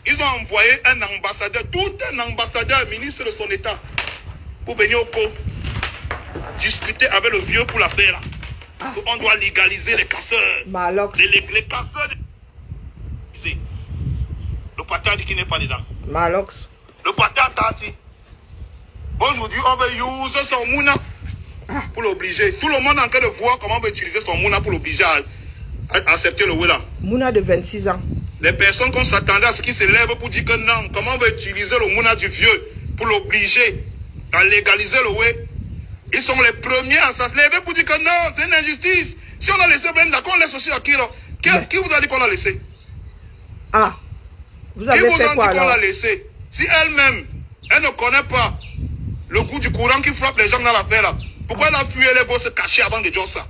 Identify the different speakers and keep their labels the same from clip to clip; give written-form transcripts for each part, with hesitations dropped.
Speaker 1: Ils ont envoyé un ambassadeur, tout un ambassadeur, ministre de son état, pour venir au co discuter avec le vieux pour la paix là. On doit légaliser les casseurs. Les casseurs. Le patin dit qu'il n'est pas dedans. Le patin tati. Aujourd'hui, on veut utiliser son mouna pour l'obliger. Tout le monde est en train de voir comment on veut utiliser son mouna pour l'obliger à accepter le Willa.
Speaker 2: Mouna de 26 ans.
Speaker 1: Les personnes qu'on s'attendait à ce qui se lèvent pour dire que non, comment on veut utiliser le mouna du vieux pour l'obliger à légaliser le Wé. Ils sont les premiers à se lever pour dire que non, c'est une injustice. Si on a laissé Ben d'accord, on laisse aussi Akira. Qui vous a dit qu'on l'a laissé?
Speaker 2: Ah, vous avez fait quoi alors? Qui vous a dit qu'on l'a
Speaker 1: laissé? Si elle-même, elle ne connaît pas le coup du courant qui frappe les gens dans la paix là, pourquoi elle a fui, elle est beau se cacher avant de dire ça?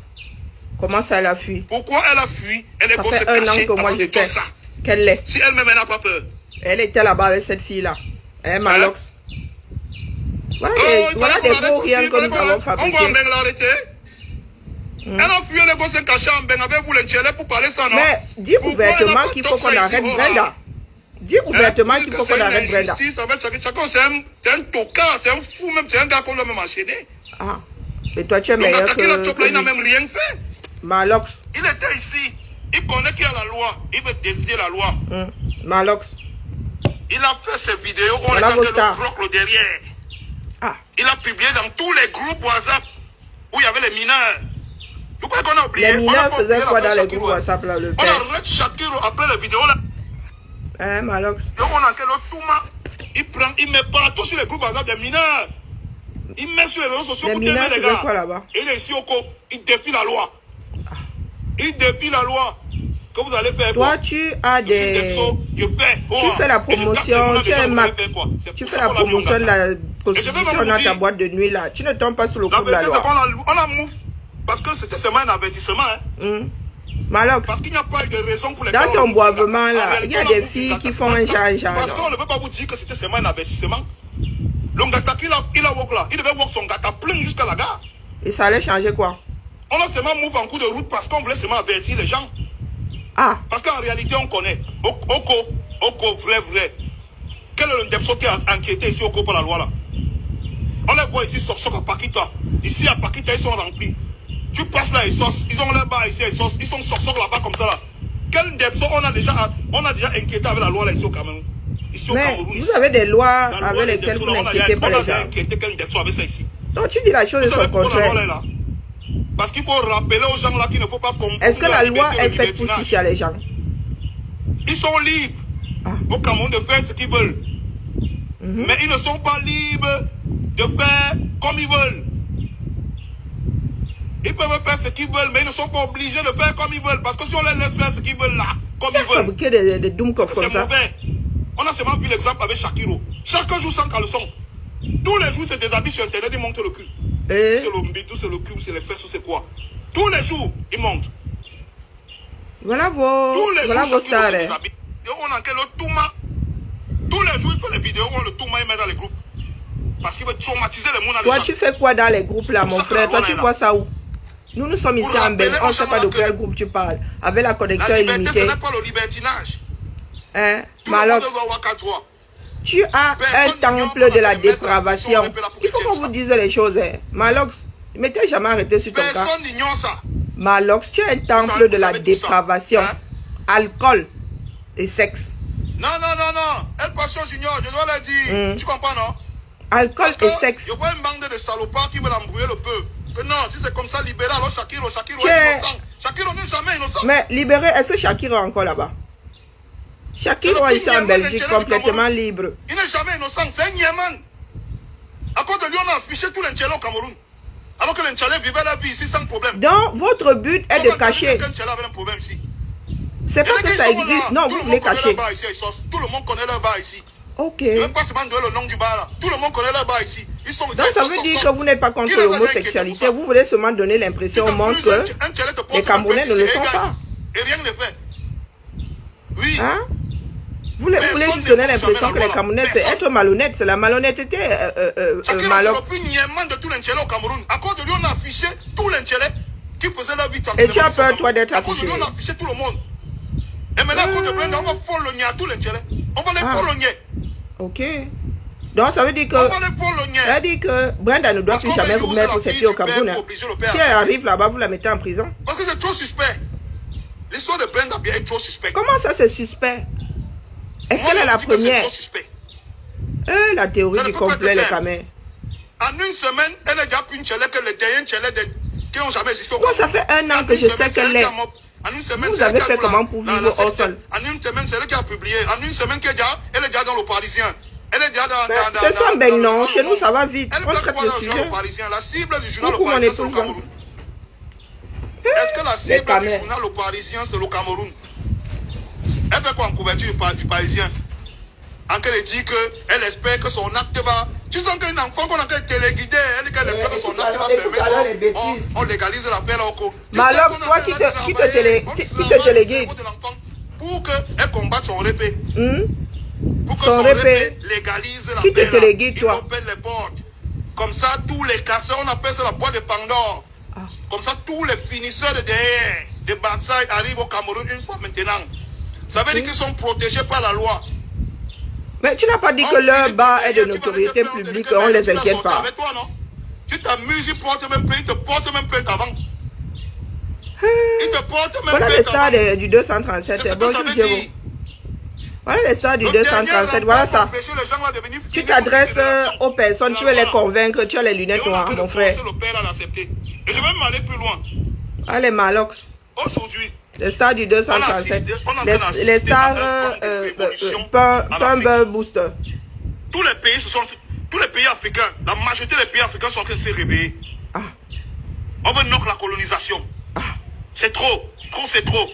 Speaker 2: Comment ça elle a fui?
Speaker 1: Pourquoi elle a fui, elle est beau se cacher avant de dire ça?
Speaker 2: Qu'elle l'est.
Speaker 1: Si elle-même elle n'a pas peur.
Speaker 2: Elle était là-bas avec cette fille-là. Hein, Malox? Voilà des faux riens que nous avons fabriqués.
Speaker 1: On va l'arrêter. Elle a fui, elle est beau se cacher en Ben avec vous les tchelés pour parler ça, non?
Speaker 2: Mais dis ouvertement qu'il faut qu'on arrête Brenda. Dis ouvertement qu'il faut qu'on arrête Brenda.
Speaker 1: C'est un tocard, c'est un fou même, c'est un gars qu'on l'a même enchaîné.
Speaker 2: Ah, mais toi tu es meilleur que
Speaker 1: il n'a même rien fait.
Speaker 2: Malox.
Speaker 1: Il était ici, il connaît qu'il y a la loi, il veut défier la loi.
Speaker 2: Malox.
Speaker 1: Il a fait ses vidéos, on est en train de bloquer derrière.
Speaker 2: Ah.
Speaker 1: Il a publié dans tous les groupes WhatsApp où il y avait les mineurs. Pourquoi qu'on a oublié?
Speaker 2: Les mineurs faisaient quoi dans les groupes WhatsApp là, le père?
Speaker 1: On arrête Shakiro après les vidéos là.
Speaker 2: Hein, Malox?
Speaker 1: Donc on a que le Touma, il met partout sur les groupes WhatsApp des mineurs. Il met sur les réseaux sociaux pour aimer les gars.
Speaker 2: Quoi là-bas?
Speaker 1: Il est ici au co, il défie la loi. Il défie la loi. Que vous allez faire
Speaker 2: toi,
Speaker 1: quoi?
Speaker 2: Tu as des...
Speaker 1: Tu
Speaker 2: fais la promotion, tu es un Mac. Tu fais la promotion de la prostitution dans ta boîte de nuit là. Tu ne tombes pas sur le coup de la loi.
Speaker 1: On a mouf. Parce que c'était seulement un avertissement.
Speaker 2: Malox.
Speaker 1: Parce qu'il n'y a pas eu de raison pour lesquelles...
Speaker 2: Dans ton boivement là, il y a des filles qui font un genre.
Speaker 1: Parce qu'on ne veut pas vous dire que c'était seulement un avertissement. Le gata il a walk là. Il devait walk son gata plein jusqu'à la gare.
Speaker 2: Et ça allait changer quoi?
Speaker 1: On a seulement move en coup de route parce qu'on voulait seulement avertir les gens.
Speaker 2: Ah.
Speaker 1: Parce qu'en réalité, on connaît. Oko, vrai. Quel est le Ndepso qui a enquêté ici Oko par la loi là? On les voit ici, Sorsok à Pakita. Ici à Pakita, ils sont remplis. Tu passes là, ils ont leur bar ici, ils sont Sorsok là-bas comme ça là. Quel Ndepso on a déjà inquiété avec la loi là ici au Cameroun? Ici au Cameroun.
Speaker 2: Vous avez des lois avec lesquelles vous n'inquiétez pas les gens.
Speaker 1: On a inquiété quel Ndepso avec ça ici.
Speaker 2: Donc tu dis la chose de son contraire.
Speaker 1: Parce qu'il faut rappeler aux gens là qu'il ne faut pas comprendre.
Speaker 2: Est-ce que la loi est faite pour toucher les gens?
Speaker 1: Ils sont libres au Cameroun de faire ce qu'ils veulent. Mais ils ne sont pas libres de faire comme ils veulent. Ils peuvent faire ce qu'ils veulent, mais ils ne sont pas obligés de faire comme ils veulent. Parce que si on les laisse faire ce qu'ils veulent là, comme ils veulent,
Speaker 2: fabriquer des
Speaker 1: c'est mauvais. On a seulement vu l'exemple avec Shakiro. Chacun joue sans caleçon. Tous les jours, c'est des habits sur Internet, ils montent le cul. C'est le mbidou, c'est le cul, c'est les fesses, c'est quoi. Tous les jours, ils montent.
Speaker 2: Voilà vos stars.
Speaker 1: On a le Touma. Tous les jours, il fait les vidéos où le Touma il met dans les groupes. Parce qu'il veut traumatiser les gens.
Speaker 2: Toi, tu fais quoi dans les groupes là, mon frère? Toi, tu vois ça où? Nous sommes ici en Belgique, on ne sait pas de quel groupe tu parles. Avec la connexion illimitée.
Speaker 1: Ce n'est pas le libertinage.
Speaker 2: Hein? Malox. Tu as un temple de la dépravation. Il faut qu'on vous dise les choses. Malox, ne m'étais jamais arrêté sur ton cas.
Speaker 1: Personne n'ignore ça.
Speaker 2: Malox, tu as un temple de la dépravation. Alcool et sexe.
Speaker 1: Non. Elle passion junior, je dois le dire. Tu comprends, non?
Speaker 2: Alcool et sexe.
Speaker 1: Je vois une bande de salopards qui veulent embrouiller le peuple. Que non, si c'est comme ça, libéré, alors Shakiro est innocent. Shakiro n'est jamais innocent.
Speaker 2: Mais libéré, est-ce que Shakiro est encore là-bas? Shakiro est ici en Belgique, complètement libre.
Speaker 1: Il n'est jamais innocent, c'est un Niéman. À cause de lui, on a affiché tout l'Intchalé au Cameroun. Alors que l'Intchalé vivait la vie ici sans problème.
Speaker 2: Donc, votre but est de cacher. C'est pas que ça existe. Non, vous voulez cacher.
Speaker 1: Tout le monde connaît leur bar ici.
Speaker 2: Ok.
Speaker 1: Je ne vais pas seulement donner le nom du bar là. Tout le monde connaît leur bar ici.
Speaker 2: Donc ça veut dire que vous n'êtes pas contre l'homosexualité. Vous voulez seulement donner l'impression au monde que les Camerounais ne le font pas.
Speaker 1: Et rien ne fait. Oui.
Speaker 2: Hein? Vous voulez juste donner l'impression que les Camerounais, c'est être malhonnête. C'est la malhonnêteté, Malox.
Speaker 1: C'est le plus niaiement de tout l'Intchalé au Cameroun. À cause de lui, on a affiché tout l'Intchalé qui faisait leur vie tranquillement.
Speaker 2: Et tu as peur, toi, d'être affiché?
Speaker 1: À cause de lui, on a affiché tout le monde. Et maintenant, à cause de Brenda, on va fologner à tous les Tchèlés. On va les fologner.
Speaker 2: Ok. Donc, ça veut dire que...
Speaker 1: On va les fologner.
Speaker 2: Ça veut dire que Brenda ne doit plus jamais vous mettre ses pieds au Cameroun. Hein. Si elle arrive là-bas, vous la mettez en prison.
Speaker 1: Parce que c'est trop suspect. L'histoire de Brenda bien est trop suspect.
Speaker 2: Comment ça, c'est suspect? Est-ce qu'elle est la première?
Speaker 1: C'est trop suspect.
Speaker 2: La théorie du complet, les camés.
Speaker 1: En une semaine, elle a déjà pris une Tchèlé que les derniers Tchèlés qui n'ont jamais existé au
Speaker 2: Cameroun. Moi, ça fait 1 an que je sais qu'elle est. Vous avez fait comment pour vivre au sol?
Speaker 1: En une semaine, c'est elle qui a publié. En une semaine, elle est déjà dans le Parisien. Elle est déjà dans...
Speaker 2: C'est ça, ben non. Chez nous, ça va vite.
Speaker 1: Elle
Speaker 2: on traite le sujet.
Speaker 1: La cible du journal Le Parisien, c'est le Cameroun. Est-ce que la cible du journal Le Parisien, c'est le Cameroun? Elle fait quoi en couverture du Parisien? En qu'elle dit qu'elle espère que son acte va... Tu sens qu'un enfant qu'on a téléguidé, elle dit qu'elle espère que son acte va permettre... On légalise l'affaire là au cours.
Speaker 2: Malheur, toi qui te téléguide.
Speaker 1: Pour qu'elle combatte son répé. Pour que
Speaker 2: son répé
Speaker 1: légalise l'affaire.
Speaker 2: Qui te téléguide, toi?
Speaker 1: Il open les portes. Comme ça, tous les casseurs, on appelle ça la boîte de Pandore. Comme ça, tous les finisseurs de derrière, de Bansaï arrivent au Cameroun une fois maintenant. Ça veut dire qu'ils sont protégés par la loi.
Speaker 2: Mais tu n'as pas dit que leur bas est de notoriété publique, on ne les inquiète pas.
Speaker 1: Avec toi, non? Tu t'amuses, ils portent même plainte, ils te portent même plainte avant. Ils te portent même plainte avant.
Speaker 2: Voilà l'histoire du 237. Bonjour, Diego. Voilà l'histoire du 237, voilà ça. Tu t'adresses aux personnes, tu veux les convaincre, tu as les lunettes noires, mon frère.
Speaker 1: Et je vais même aller plus loin.
Speaker 2: Allez, Malox.
Speaker 1: Aujourd'hui,
Speaker 2: les stars du 237. Les stars Pumble Booster.
Speaker 1: Tous les pays africains, la majorité des pays africains sont en train de se réveiller. On veut knock la colonisation. C'est trop. Trop, c'est trop.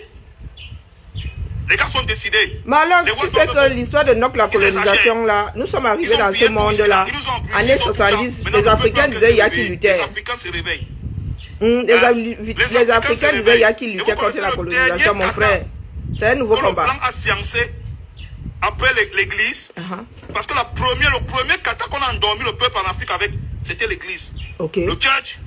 Speaker 1: Les gars sont décidés.
Speaker 2: Malox, tu sais que l'histoire de knock la colonisation là, nous sommes arrivés dans ce monde-là. Années 70, les Africains disaient il y a qui luttait.
Speaker 1: Les Africains se réveillent.
Speaker 2: Les Africains disaient il y a qui luttait contre la colonisation, mon frère. C'est un nouveau combat.
Speaker 1: Le plan a sciencé après l'église. Parce que le premier kata qu'on a endormi le peuple en Afrique avec, c'était l'église. Le church.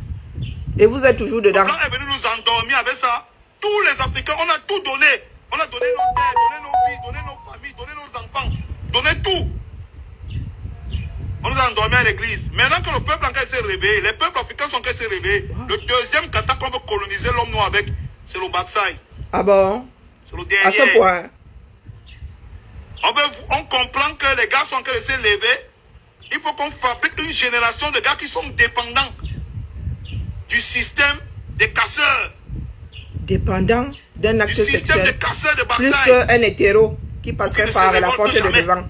Speaker 2: Et vous êtes toujours dedans.
Speaker 1: Le plan est venu nous endormir avec ça. Tous les Africains, on a tout donné. On a donné nos terres, donné nos vies, donné nos familles, donné nos enfants, donné tout. On nous a endormis à l'église. Maintenant que le peuple en s'est réveillé, les peuples africains sont en train de se réveiller. Le deuxième kata qu'on veut coloniser l'homme noir avec, c'est le Baksai.
Speaker 2: Ah bon?
Speaker 1: C'est le dernier.
Speaker 2: À ce point.
Speaker 1: On comprend que les gars sont en train de se lever. Il faut qu'on fabrique une génération de gars qui sont dépendants du système des casseurs.
Speaker 2: Dépendants d'un acte sexuel.
Speaker 1: De
Speaker 2: plus qu'un hétéro qui passerait par la porte de devant.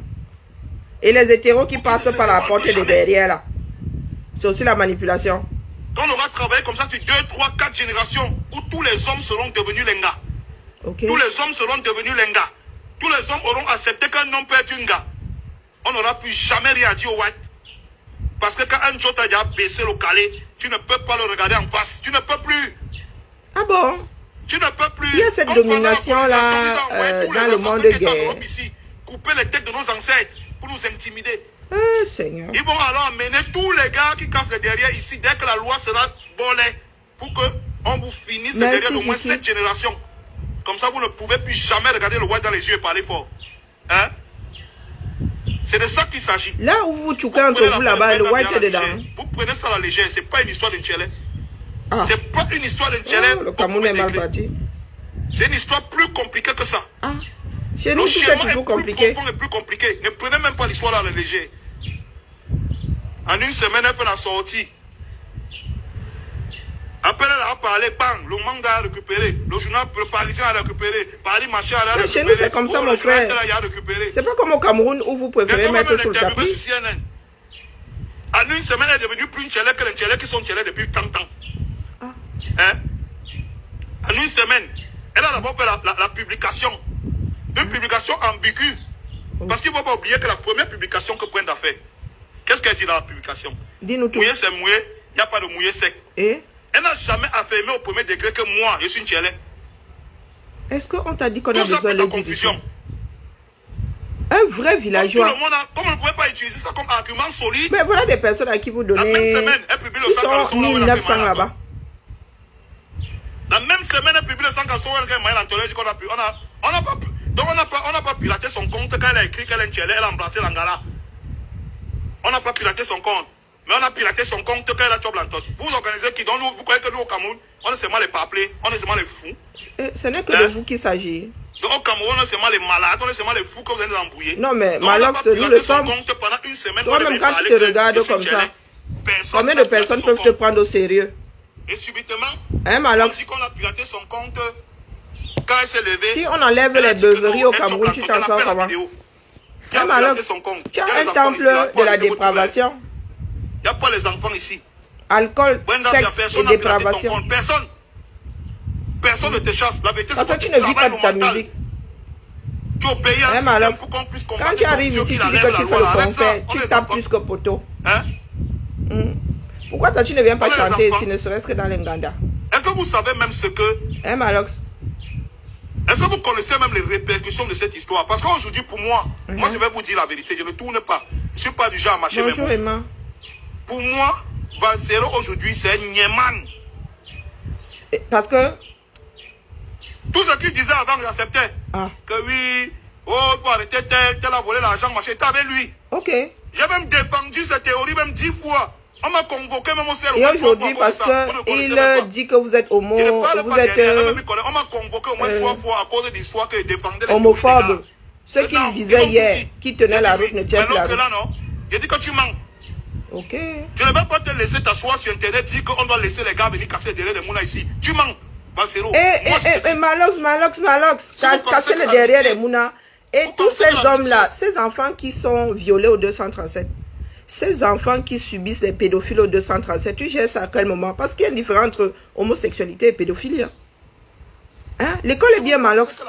Speaker 2: Et les hétéros qui passent par la porte de derrière là. C'est aussi la manipulation.
Speaker 1: Quand on aura travaillé comme ça sur 2, 3, 4 générations où tous les hommes seront devenus lenga. Tous les hommes seront devenus lenga. Tous les hommes auront accepté qu'un homme peut être un gars. On n'aura plus jamais rien dit au white. Parce que quand un jour t'a déjà baissé le calé, tu ne peux pas le regarder en face. Tu ne peux plus.
Speaker 2: Ah bon?
Speaker 1: Tu ne peux plus.
Speaker 2: Il y a cette domination-là dans le monde de guerre.
Speaker 1: Couper les têtes de nos ancêtres pour nous intimider.
Speaker 2: Seigneur.
Speaker 1: Ils vont alors amener tous les gars qui cassent le derrière ici dès que la loi sera bolée pour qu'on vous finisse le derrière d'au moins 7 générations. Comme ça, vous ne pouvez plus jamais regarder le roi dans les yeux et parler fort. Hein? C'est de ça qu'il s'agit.
Speaker 2: Là où vous chouquez entre vous là-bas, le roi est dedans.
Speaker 1: Vous prenez ça à la légère. Ce n'est pas une histoire de Tchèlé. C'est pas une histoire de Tchèlé.
Speaker 2: Le Cameroun est mal parti.
Speaker 1: C'est une histoire plus compliquée que ça.
Speaker 2: Chez nous, tout est toujours compliqué.
Speaker 1: Le schéma est plus compliqué. Ne prenez même pas l'histoire à la légère. En une semaine, elle fait la sortie. Après, elle a parlé, bang, le manga a récupéré, le journal Parisien a récupéré, Paris Machin a récupéré.
Speaker 2: Chez nous, c'est comme ça, mon frère. C'est pas comme au Cameroun où vous préférez mettre sur le tapis.
Speaker 1: En une semaine, elle est devenue plus une Tchèlé que les Tchèlés qui sont Tchèlés depuis 30 ans. Hein? En une semaine, elle a d'abord fait la publication. Une publication ambiguë. Parce qu'il ne faut pas oublier que la première publication que Brenda a fait, qu'est-ce qu'elle dit dans la publication?
Speaker 2: Dis-nous tout.
Speaker 1: Mouillé, c'est mouillé, il n'y a pas de mouillé sec. Elle n'a jamais affirmé au premier degré que moi, je suis une Tchèlé.
Speaker 2: Est-ce qu'on t'a dit qu'on a besoin
Speaker 1: de confusion?
Speaker 2: Un vrai villageois.
Speaker 1: Tout le monde comme on ne pouvait pas utiliser ça comme argument solide.
Speaker 2: Mais voilà des personnes à qui vous donnez.
Speaker 1: La même semaine, elle publie le 100
Speaker 2: sont 1900 là-bas.
Speaker 1: La même semaine, elle publie le 100 on a pas pu. Donc on n'a pas piraté son compte quand elle a écrit qu'elle est Tchélé, elle a embrassé l'Angara. On n'a pas piraté son compte. Mais on a piraté son compte quand elle a Tchob Lantot. Vous organisez qui? Donc vous croyez que nous au Cameroun, on est seulement les paplés, on est seulement les fous.
Speaker 2: Ce n'est que de vous qu'il s'agit.
Speaker 1: Donc au Cameroun, on est seulement les malades, on est seulement les fous que vous allez embrouiller.
Speaker 2: Non mais
Speaker 1: donc,
Speaker 2: Malox, nous le sommes.
Speaker 1: Pendant une semaine,
Speaker 2: toi-même quand tu te regardes comme ça, combien de personnes peuvent te prendre au sérieux?
Speaker 1: Et subitement,
Speaker 2: hein, Malox,
Speaker 1: on dit qu'on a piraté son compte quand elle s'est levée.
Speaker 2: Si on enlève les beuveries au Cameroun, tu t'en sors comment? Hein, Malox, tu as un temple de la dépravation.
Speaker 1: Il n'y a pas les enfants ici.
Speaker 2: Alcool, sexe et dépravation.
Speaker 1: Personne ne te chasse. La vérité,
Speaker 2: parce que tu ne vis pas de ta musique.
Speaker 1: Tu es payé un système pour qu'on puisse combattre.
Speaker 2: Quand tu arrives ici, tu dis que tu fais le concert, tu tapes plus que poteau.
Speaker 1: Hein?
Speaker 2: Pourquoi toi tu ne viens pas chanter ici, ne serait-ce que dans l'Enganda?
Speaker 1: Est-ce que vous savez même ce que...
Speaker 2: Hein, Malox?
Speaker 1: Est-ce que vous connaissez même les répercussions de cette histoire? Parce qu'aujourd'hui, pour moi, moi je vais vous dire la vérité, je ne tourne pas. Je ne suis pas du genre à marcher mes mots. Pour moi, Valsero aujourd'hui, c'est un Nieman.
Speaker 2: Parce que...
Speaker 1: Tout ce qu'il disait avant, j'acceptais. Que oui, oh, il faut arrêter tel a volé l'argent, machin, t'es avec lui.
Speaker 2: Ok.
Speaker 1: J'ai même défendu cette théorie, même 10 fois. On m'a convoqué, même au cerveau.
Speaker 2: Et aujourd'hui, parce qu'il dit que vous êtes homo, vous êtes...
Speaker 1: on m'a convoqué au moins 3 fois à cause de l'histoire que je défendais.
Speaker 2: Homophobe. Ce qu'il disait hier, qui tenait la route, ne tient plus la route.
Speaker 1: J'ai dit que tu mens.
Speaker 2: Ok.
Speaker 1: Je ne vais pas te laisser t'asseoir sur Internet, dire qu'on doit laisser les gars venir casser derrière les Mouna ici. Tu mens.
Speaker 2: Malox, casser le derrière des Mouna. Et tous ces hommes-là, ces enfants qui sont violés au 237, ces enfants qui subissent les pédophiles au 237, tu gères ça à quel moment? Parce qu'il y a une différence entre homosexualité et pédophilie. Hein? L'école est bien, Malox.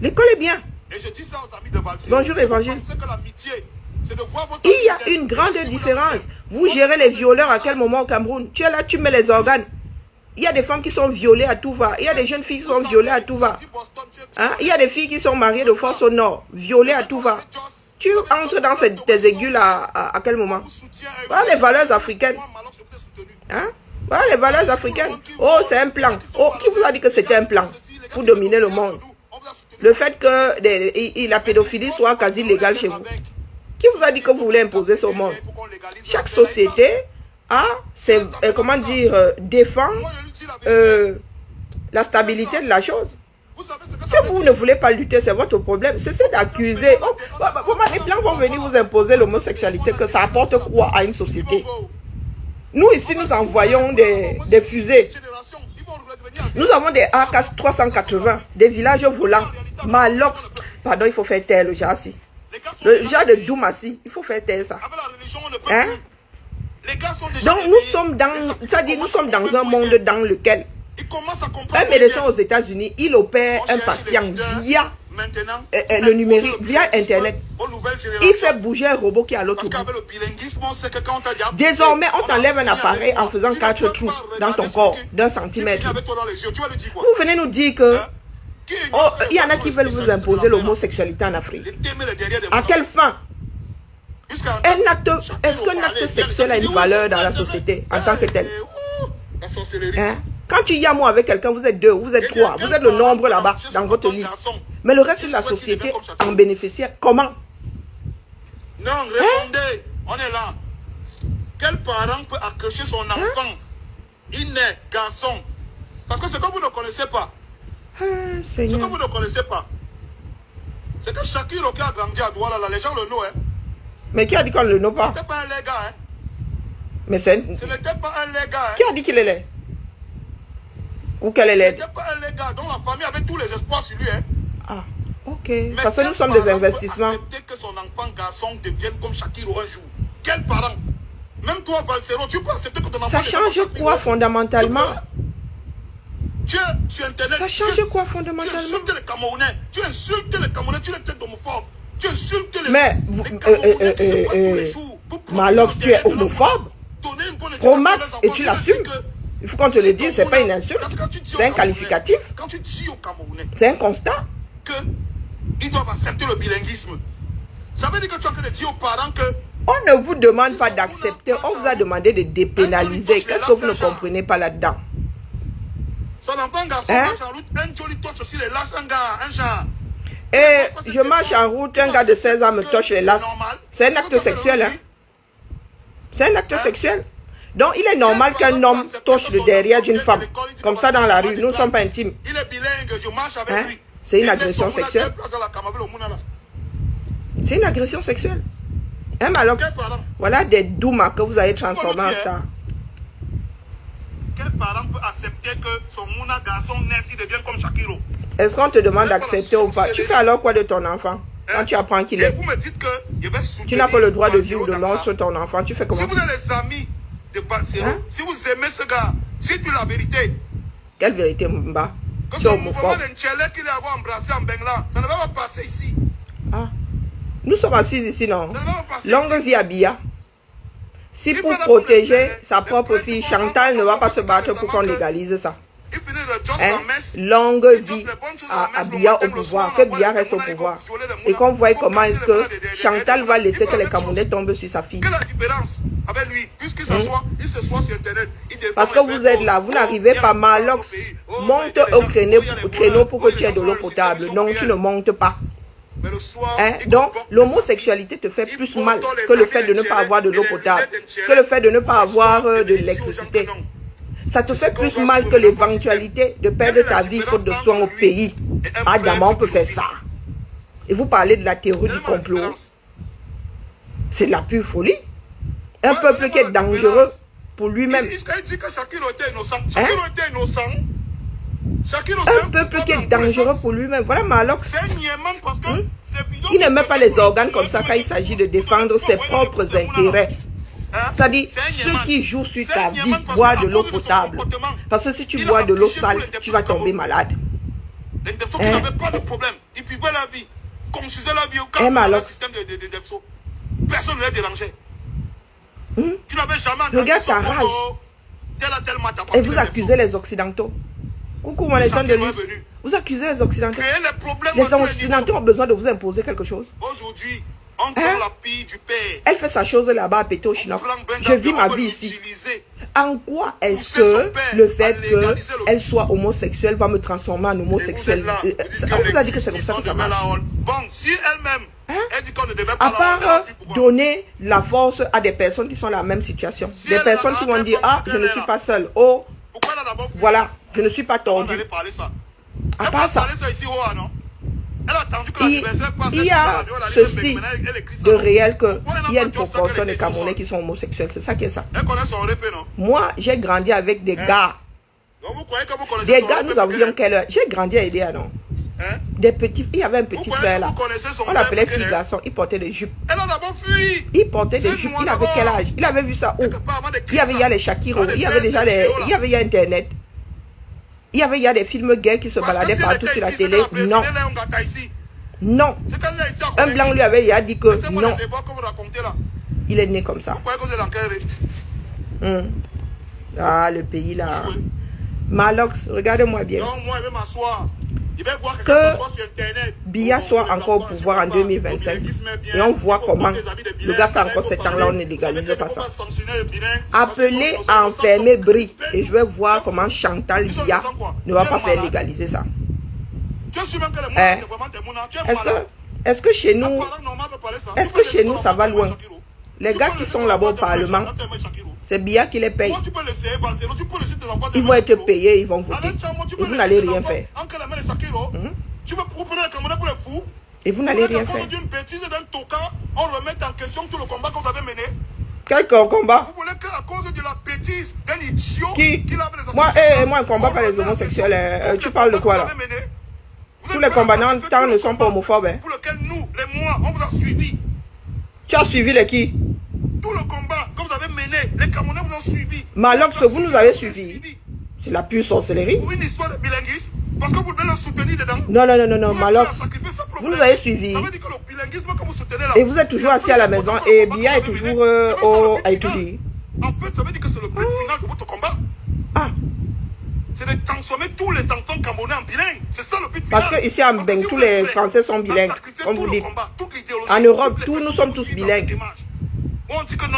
Speaker 2: L'école est bien.
Speaker 1: Et je dis ça aux amis de Valsero.
Speaker 2: Bonjour, Évangile. Il y a une grande différence. Vous gérez les violeurs à quel moment au Cameroun? Tu es là, tu mets les organes. Il y a des femmes qui sont violées à tout va. Il y a des jeunes filles qui sont violées à tout va. Hein? Il y a des filles qui sont mariées de force au nord, violées à tout va. Tu entres dans tes aigus-là à quel moment? Voilà les valeurs africaines. Hein? Voilà les valeurs africaines. Oh, c'est un plan. Oh, qui vous a dit que c'était un plan pour dominer le monde? Le fait que la pédophilie soit quasi légale chez vous. Qui vous a dit que vous voulez imposer ce monde? Chaque société a, comment dire, défend la stabilité de la chose. Si vous ne voulez pas lutter, c'est votre problème. C'est d'accuser. Les blancs vont venir vous imposer l'homosexualité, que ça apporte quoi à une société? Nous ici, nous envoyons des fusées. Nous avons des AK-380, des villages volants. Malox, pardon, il faut faire taire le Jassi. Le genre de Doumassi, il faut faire taire ça. Hein? Donc nous sommes dans, c'est-à-dire nous sommes dans un monde dans lequel un médecin aux États-Unis, il opère un patient via le numérique, via Internet. Il fait bouger un robot qui est à l'autre bout. Désormais, on t'enlève un appareil en faisant 4 trous dans ton corps d'1 centimètre. Vous venez nous dire que il y en a qui veulent vous imposer l'homosexualité en Afrique. À quelle fin? Est-ce qu'un acte sexuel a une valeur dans la société en tant que tel? Hein? Quand tu y as moi avec quelqu'un, vous êtes 2, vous êtes 3, vous êtes le nombre là-bas dans votre lit. Mais le reste de la société en bénéficie comment?
Speaker 1: Non, répondez, on est là. Quel parent peut accrocher son enfant? Il naît garçon. Parce que ce que vous ne connaissez pas, ce que vous ne connaissez pas, c'est que Shakiro qui a grandi à Douala, les gens le know. Hein.
Speaker 2: Mais qui a dit qu'on ne le know pas?
Speaker 1: Ce n'était pas un légat. Hein.
Speaker 2: Mais
Speaker 1: ce n'était pas un légat. Hein.
Speaker 2: Qui a dit qu'il est laid? Ou qu'elle est laide?
Speaker 1: Ce n'était pas un légat, dont la famille avait tous les espoirs sur lui. Hein.
Speaker 2: Ah, ok. Mais parce que nous sommes des investissements.
Speaker 1: Accepter que son enfant garçon devienne comme Shakiro un jour. Quel parent? Même toi, Valsero, tu peux accepter que ton enfant...
Speaker 2: Ça change quoi fondamentalement? Ça change quoi fondamentalement?
Speaker 1: Tu insultes les Camerounais. Tu insultes les Camerounais. Tu es peut-être homophobe. Tu insultes les...
Speaker 2: Mais, Malox, tu es homophobe? Promax, et tu l'assumes? Il faut qu'on te le dise, c'est pas une insulte. C'est un qualificatif.
Speaker 1: Quand tu dis aux Camerounais...
Speaker 2: C'est un constat.
Speaker 1: Qu'ils doivent accepter le bilinguisme. Ça veut dire que tu es en train de dire aux parents que...
Speaker 2: On ne vous demande pas d'accepter. On vous a demandé de dépénaliser. Qu'est-ce que vous ne comprenez pas là-dedans?
Speaker 1: Son enfant garçon marche en route, un joli torche aussi, il lâche un gars, un genre.
Speaker 2: Et je marche en route, un gars de 16 ans me touche les laces. C'est un acte sexuel. Hein? C'est un acte sexuel. Donc, il est normal qu'un homme touche le derrière d'une femme. Comme ça dans la rue. Nous ne sommes pas intimes.
Speaker 1: Il est bilingue, je marche avec
Speaker 2: Hein?
Speaker 1: lui.
Speaker 2: C'est une agression sexuelle. C'est une agression sexuelle. Hein, Malox? Voilà des doumas que vous avez transformés en stars.
Speaker 1: Quel parent peut accepter que son mouna garçon naisse, il devient comme Shakiro?
Speaker 2: Est-ce qu'on te demande d'accepter ou pas? Tu fais alors quoi de ton enfant? Quand tu apprends qu'il est...
Speaker 1: Vous me dites que je vais soutenir...
Speaker 2: Tu n'as pas le droit de vivre de mort sur ton enfant. Tu fais comment?
Speaker 1: Si vous êtes les amis de Bassero,
Speaker 2: hein?
Speaker 1: Si vous aimez ce gars, si tu la vérité...
Speaker 2: Quelle vérité, Mba?
Speaker 1: Que son mouvement d'Enchele qu'il a embrassé en Bengla, ça ne va pas passer ici.
Speaker 2: Ah. Nous sommes assis ici, non?
Speaker 1: Ça ne va pas passer
Speaker 2: Longue
Speaker 1: ici.
Speaker 2: vie à Bia. Si pour protéger sa propre fille, Chantal ne va pas se battre pour qu'on légalise ça. Hein? Longue vie à Bia au pouvoir, que Bia reste au pouvoir. Et qu'on voit comment est-ce que Chantal va laisser que les Camerounais tombent sur sa fille.
Speaker 1: Quelle est la différence avec lui? Puisqu'il s'assoit, il se soit sur Internet.
Speaker 2: Parce que vous êtes là, vous n'arrivez pas, Malox. Monte au créneau pour que tu aies de l'eau potable. Non, tu ne montes pas. Hein? Donc, l'homosexualité te fait plus mal que le fait de ne pas avoir de l'eau potable, que le fait de ne pas avoir de l'électricité. Ça te fait plus mal que l'éventualité de perdre ta vie faute de soins au pays. Ah, diamant, on peut faire ça. Et vous parlez de la théorie du complot. C'est de la pure folie. Un peuple qui est dangereux pour lui-même. Un peuple qui est dangereux pour lui-même. Voilà Malox. Il ne met pas les organes comme ça quand il s'agit de défendre ses propres intérêts. C'est-à-dire, ceux qui jouent sur ta vie boivent de l'eau potable. Parce que si tu bois de l'eau sale, tu vas tomber malade.
Speaker 1: Les Depso qui n'avaient pas de problème, ils vivaient la vie, comme si c'était la vie au cas
Speaker 2: où
Speaker 1: le système de Depso. Personne ne les dérangeait. Tu n'avais jamais
Speaker 2: regarde ta rage. Et vous accusez les Occidentaux. Coucou, mon étant de lui. Vous accusez les Occidentaux. Les Occidentaux ont besoin de vous imposer quelque chose.
Speaker 1: Aujourd'hui, on donne la fille du père.
Speaker 2: Elle fait sa chose là-bas à Péto Chinois. Je vis ma vie ici. En quoi est-ce que le fait qu'elle soit homosexuelle va me transformer en homosexuel? On vous a dit que c'est comme ça que ça marche.
Speaker 1: Bon, si elle-même, elle dit qu'on ne devait pas
Speaker 2: à part donner la force à des personnes qui sont dans la même situation. Des personnes qui vont dire, ah, je ne suis pas seule. Oh, voilà, je ne suis pas tordue. À part ça, il y a ceci de réel qu'il y a une proportion de Camerounais qui sont homosexuels. C'est ça qui est ça. Moi, j'ai grandi avec des gars. Des gars, nous avions quelle heure? J'ai grandi à Edea, non? Des petits, il y avait un petit frère là. On l'appelait fille garçon. Il portait des jupes. Il portait des jupes. Il avait quel âge? Il avait vu ça où? Il y avait les Shakiro. Il y avait déjà il y a Internet. Il y a des films gays qui se baladaient partout sur la télé. Non. Non. Un blanc lui avait dit que non. Il est né comme ça. Ah, le pays là. Malox, regardez-moi bien. Que Bia soit encore au pouvoir en 2025 et on voit comment le gars fait encore 7 ans là, on ne légalise pas ça. Appelez à enfermer Brie et je vais voir comment Chantal Bia ne va pas faire légaliser ça. Est-ce que chez nous ça va loin? Les gars qui sont là-bas au Parlement, c'est Bia qui les paye. Ils vont être payés, ils vont voter. Et vous n'allez rien faire. Et vous n'allez rien faire. Quel combat?
Speaker 1: Vous voulez qu'à cause de la bêtise d'un idiot
Speaker 2: qui moi, moi, un combat pas les homosexuels. Tu parles de quoi là? Tous les combattants ne sont pas homophobes.
Speaker 1: Pour lequel nous, les mois, on vous a suivi.
Speaker 2: Tu as suivi les qui?
Speaker 1: Tout le combat que vous avez mené, les Camerounais vous ont suivi.
Speaker 2: Malox, vous nous avez suivi. C'est la pure sorcellerie.
Speaker 1: Pour une histoire de bilinguisme, parce que vous devez le soutenir dedans.
Speaker 2: Non, Malox. Vous nous avez suivi. Et vous êtes toujours assis à la maison et Bia est toujours au Aïtoudi.
Speaker 1: En fait, ça veut dire que c'est le but final de votre combat.
Speaker 2: Ah.
Speaker 1: C'est de transformer tous les enfants camerounais en bilingues. C'est ça le but final.
Speaker 2: Parce que ici en Beng, tous les Français sont bilingues, comme vous dites. En Europe, nous sommes tous bilingues.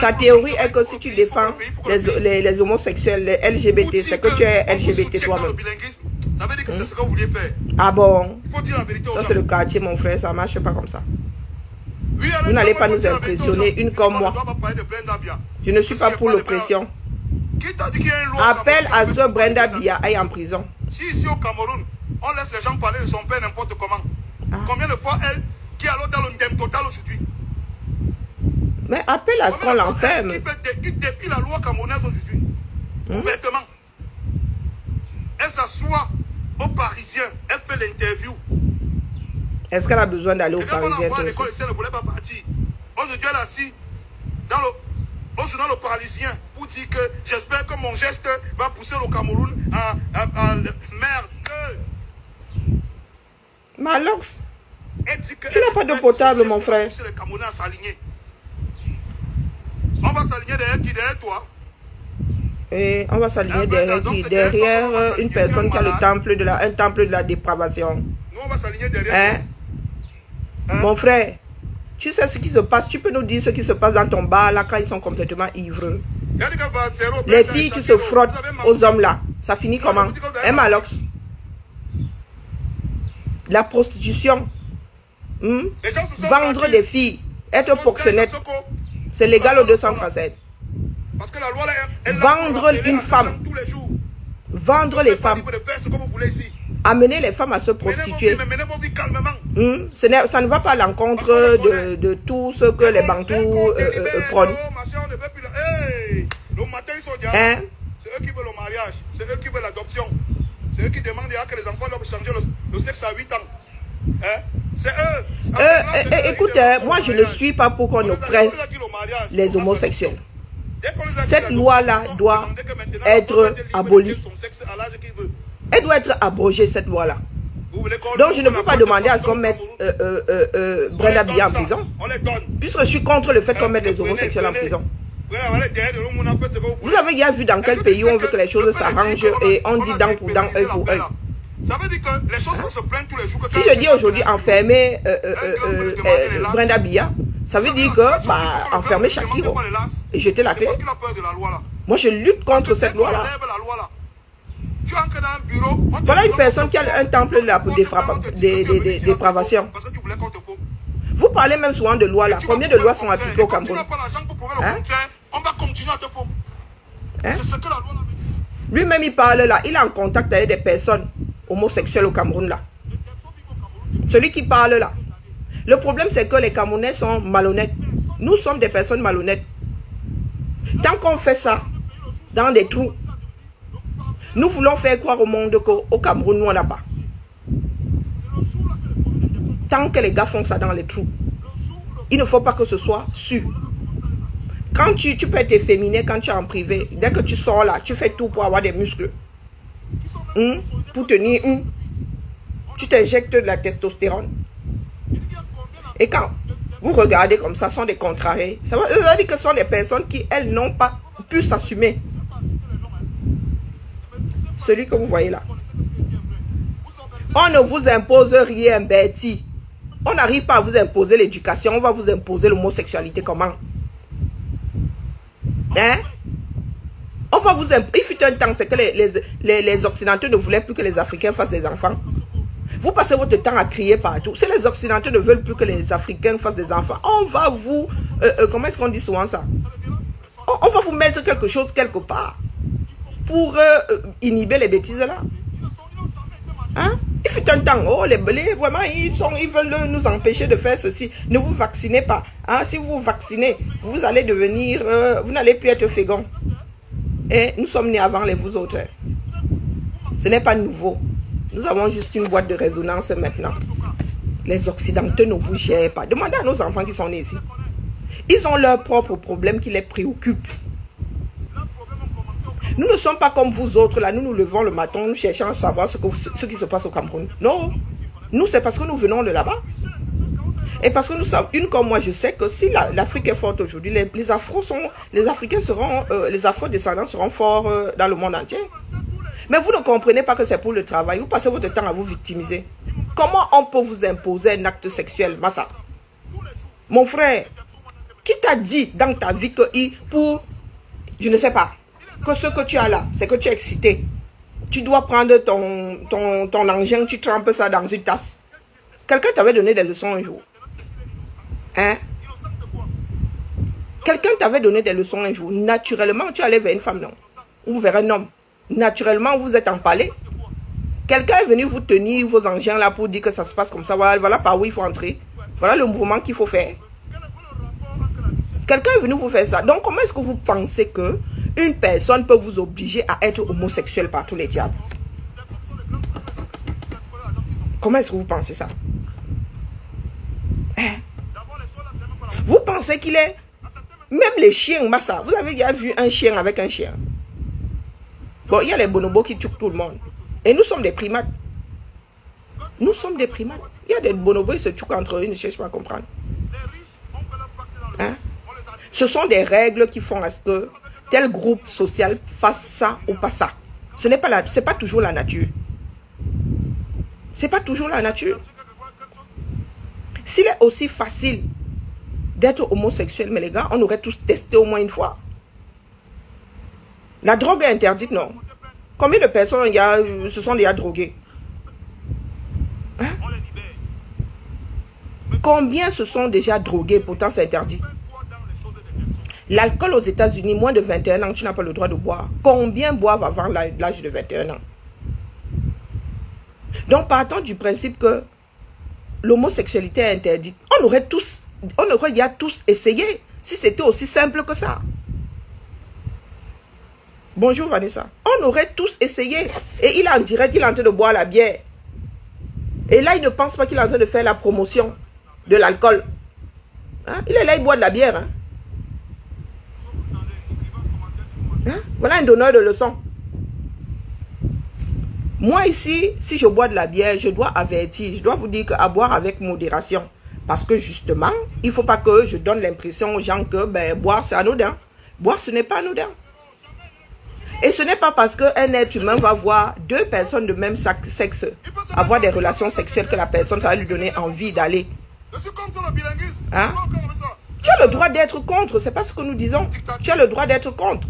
Speaker 2: Ta théorie est que si tu défends les homosexuels, les LGBT, c'est que tu es LGBT toi-même.
Speaker 1: Ça veut dire que c'est ce que vous vouliez faire.
Speaker 2: Ah bon?
Speaker 1: Il faut dire la vérité aux gens.
Speaker 2: Ça, c'est le quartier, mon frère. Ça ne marche pas comme ça.
Speaker 1: Oui,
Speaker 2: Vous n'allez pas nous impressionner, une comme moi. Je ne suis pas pour l'oppression.
Speaker 1: Qui t'a dit qu'il y a une loi?
Speaker 2: Appelle à ce que Brenda Bia aille en prison.
Speaker 1: Si ici au Cameroun, on laisse les gens parler de son père n'importe comment. Combien de fois elle, qui est à l'hôtel Ndem Total aujourd'hui?
Speaker 2: Mais appelle à ce qu'on l'enferme.
Speaker 1: Qui défie la loi camerounaise aujourd'hui? Ouvertement. Elle s'assoit aux Parisiens, elle fait l'interview.
Speaker 2: Est-ce qu'elle a besoin d'aller aux
Speaker 1: Parisiens? Quand on envoie à l'école, elle ne voulait pas partir. Aujourd'hui, elle est assise au journal Le Parisien pour dire que j'espère que mon geste va pousser le Cameroun à merde.
Speaker 2: Malox, tu n'as pas d'eau potable, mon frère.
Speaker 1: Les Camerounais à s'aligner. On va s'aligner derrière qui? Derrière toi?
Speaker 2: Et on va s'aligner derrière qui? Derrière une personne qui a le temple un temple de la dépravation.
Speaker 1: Nous, on va s'aligner derrière.
Speaker 2: Mon frère, tu sais ce qui se passe? Tu peux nous dire ce qui se passe dans ton bar là quand ils sont complètement ivres? Les filles qui se frottent aux hommes là, ça finit comment? Malox. La prostitution. Vendre des filles, être proxénète, c'est légal au 237.
Speaker 1: Parce que la loi,
Speaker 2: vendre une femme, vendre les femmes, amener les femmes à se prostituer. Ça ne va pas à l'encontre de tout ce que les Bantous prônent.
Speaker 1: Le matin, ils sont c'est eux qui veulent le mariage, c'est eux qui veulent l'adoption, c'est eux qui demandent que les enfants doivent changer le sexe à 8 ans. C'est eux.
Speaker 2: Écoute, moi je ne suis pas pour qu'on oppresse les homosexuels. Cette loi-là doit être abolie. Elle doit être abrogée, cette loi-là. Donc je ne peux pas demander à ce qu'on mette Brenda Bia en prison, puisque je suis contre le fait qu'on mette les homosexuels en prison. Vous avez déjà vu dans quel pays on veut que les choses s'arrangent et on dit dent pour dent, œil pour œil.
Speaker 1: Ça veut dire que les choses se plaignent tous les jours.
Speaker 2: Si je dis aujourd'hui enfermer Brenda Bia, ça veut dire que enfermer Shakiro et jeter la clé. Moi je lutte contre cette loi-là. Voilà une personne qui a un temple de la dépravation. Vous parlez même souvent de lois là. Combien de lois sont appliquées au Cameroun?
Speaker 1: On va continuer à te faux. C'est ce que la loi là.
Speaker 2: Lui-même il parle là. Il est en contact avec des personnes homosexuelles au Cameroun là. Celui qui parle là. Le problème c'est que les Camerounais sont malhonnêtes. Nous sommes des personnes malhonnêtes. Tant qu'on fait ça dans des trous, nous voulons faire croire au monde qu'au Cameroun nous on n'a pas. Tant que les gars font ça dans les trous, il ne faut pas que ce soit sûr. Quand tu peux être efféminé quand tu es en privé, dès que tu sors là, tu fais tout pour avoir des muscles. Pour tenir, tu t'injectes de la testostérone. Et quand vous regardez comme ça, sont des contrariés. Ça veut dire que ce sont des personnes qui, elles, n'ont pas pu s'assumer. Celui que vous voyez là. On ne vous impose rien, Betty. On n'arrive pas à vous imposer l'éducation, on va vous imposer l'homosexualité. Comment? On va vous imposer. Il fut un temps, c'est que les Occidentaux ne voulaient plus que les Africains fassent des enfants. Vous passez votre temps à crier partout. Si les Occidentaux ne veulent plus que les Africains fassent des enfants, on va vous... comment est-ce qu'on dit souvent ça? On va vous mettre quelque chose quelque part pour inhiber les bêtises là. Il fut un temps, oh les belés, vraiment, ils veulent nous empêcher de faire ceci. Ne vous vaccinez pas. Si vous vous vaccinez, vous allez devenir, vous n'allez plus être fécond. Et nous sommes nés avant les vous autres. Ce n'est pas nouveau. Nous avons juste une boîte de résonance maintenant. Les Occidentaux ne vous gèrent pas. Demandez à nos enfants qui sont nés ici. Ils ont leurs propres problèmes qui les préoccupent. Nous ne sommes pas comme vous autres là. Nous nous levons le matin, nous cherchons à savoir ce qui se passe au Cameroun. Non. Nous, c'est parce que nous venons de là-bas. Et parce que nous savons, une comme moi, je sais que si l'Afrique est forte aujourd'hui, les Africains seront, les Afro-descendants seront forts dans le monde entier. Mais vous ne comprenez pas que c'est pour le travail. Vous passez votre temps à vous victimiser. Comment on peut vous imposer un acte sexuel, Massa? Mon frère, qui t'a dit dans ta vie que pour, je ne sais pas, que ce que tu as là, c'est que tu es excité. Tu dois prendre ton engin, tu trempes ça dans une tasse. Quelqu'un t'avait donné des leçons un jour. Hein? Quelqu'un t'avait donné des leçons un jour. Naturellement, tu allais vers une femme, non? Ou vers un homme. Naturellement, vous êtes empalé. Quelqu'un est venu vous tenir vos engins là pour dire que ça se passe comme ça. Voilà par où il faut entrer. Voilà le mouvement qu'il faut faire. Quelqu'un est venu vous faire ça. Donc, comment est-ce que vous pensez que une personne peut vous obliger à être homosexuel par tous les diables? Comment est-ce que vous pensez ça? Hein? Vous pensez qu'il est... Même les chiens, Massa, vous avez déjà vu un chien avec un chien? Bon, il y a les bonobos qui tuent tout le monde. Et nous sommes des primates. Nous sommes des primates. Il y a des bonobos, ils se tuent entre eux, ils ne cherchent pas à comprendre. Hein? Ce sont des règles qui font à ce que tel groupe social fasse ça ou pas ça. Ce n'est pas c'est pas toujours la nature. C'est pas toujours la nature. S'il est aussi facile d'être homosexuel, mais les gars, on aurait tous testé au moins une fois. La drogue est interdite, non? Combien de personnes se sont déjà droguées? Hein? Combien se sont déjà drogués? Pourtant, c'est interdit. L'alcool aux États-Unis, moins de 21 ans, tu n'as pas le droit de boire. Combien boivent avant l'âge de 21 ans? Donc, partons du principe que l'homosexualité est interdite. On aurait déjà tous essayé si c'était aussi simple que ça. Bonjour Vanessa. On aurait tous essayé. Et il est en direct, il est en train de boire la bière. Et là, il ne pense pas qu'il est en train de faire la promotion de l'alcool. Hein? Il est là, il boit de la bière. Hein? Hein? Voilà un donneur de leçons. Moi ici, si je bois de la bière, je dois avertir, je dois vous dire qu'à boire avec modération. Parce que justement, il ne faut pas que je donne l'impression aux gens que boire c'est anodin. Boire ce n'est pas anodin. Et ce n'est pas parce qu'un être humain va voir deux personnes de même sexe avoir des relations sexuelles que la personne va lui donner envie d'aller. Hein? Tu as le droit d'être contre, c'est pas ce que nous disons. Tu as le droit d'être contre.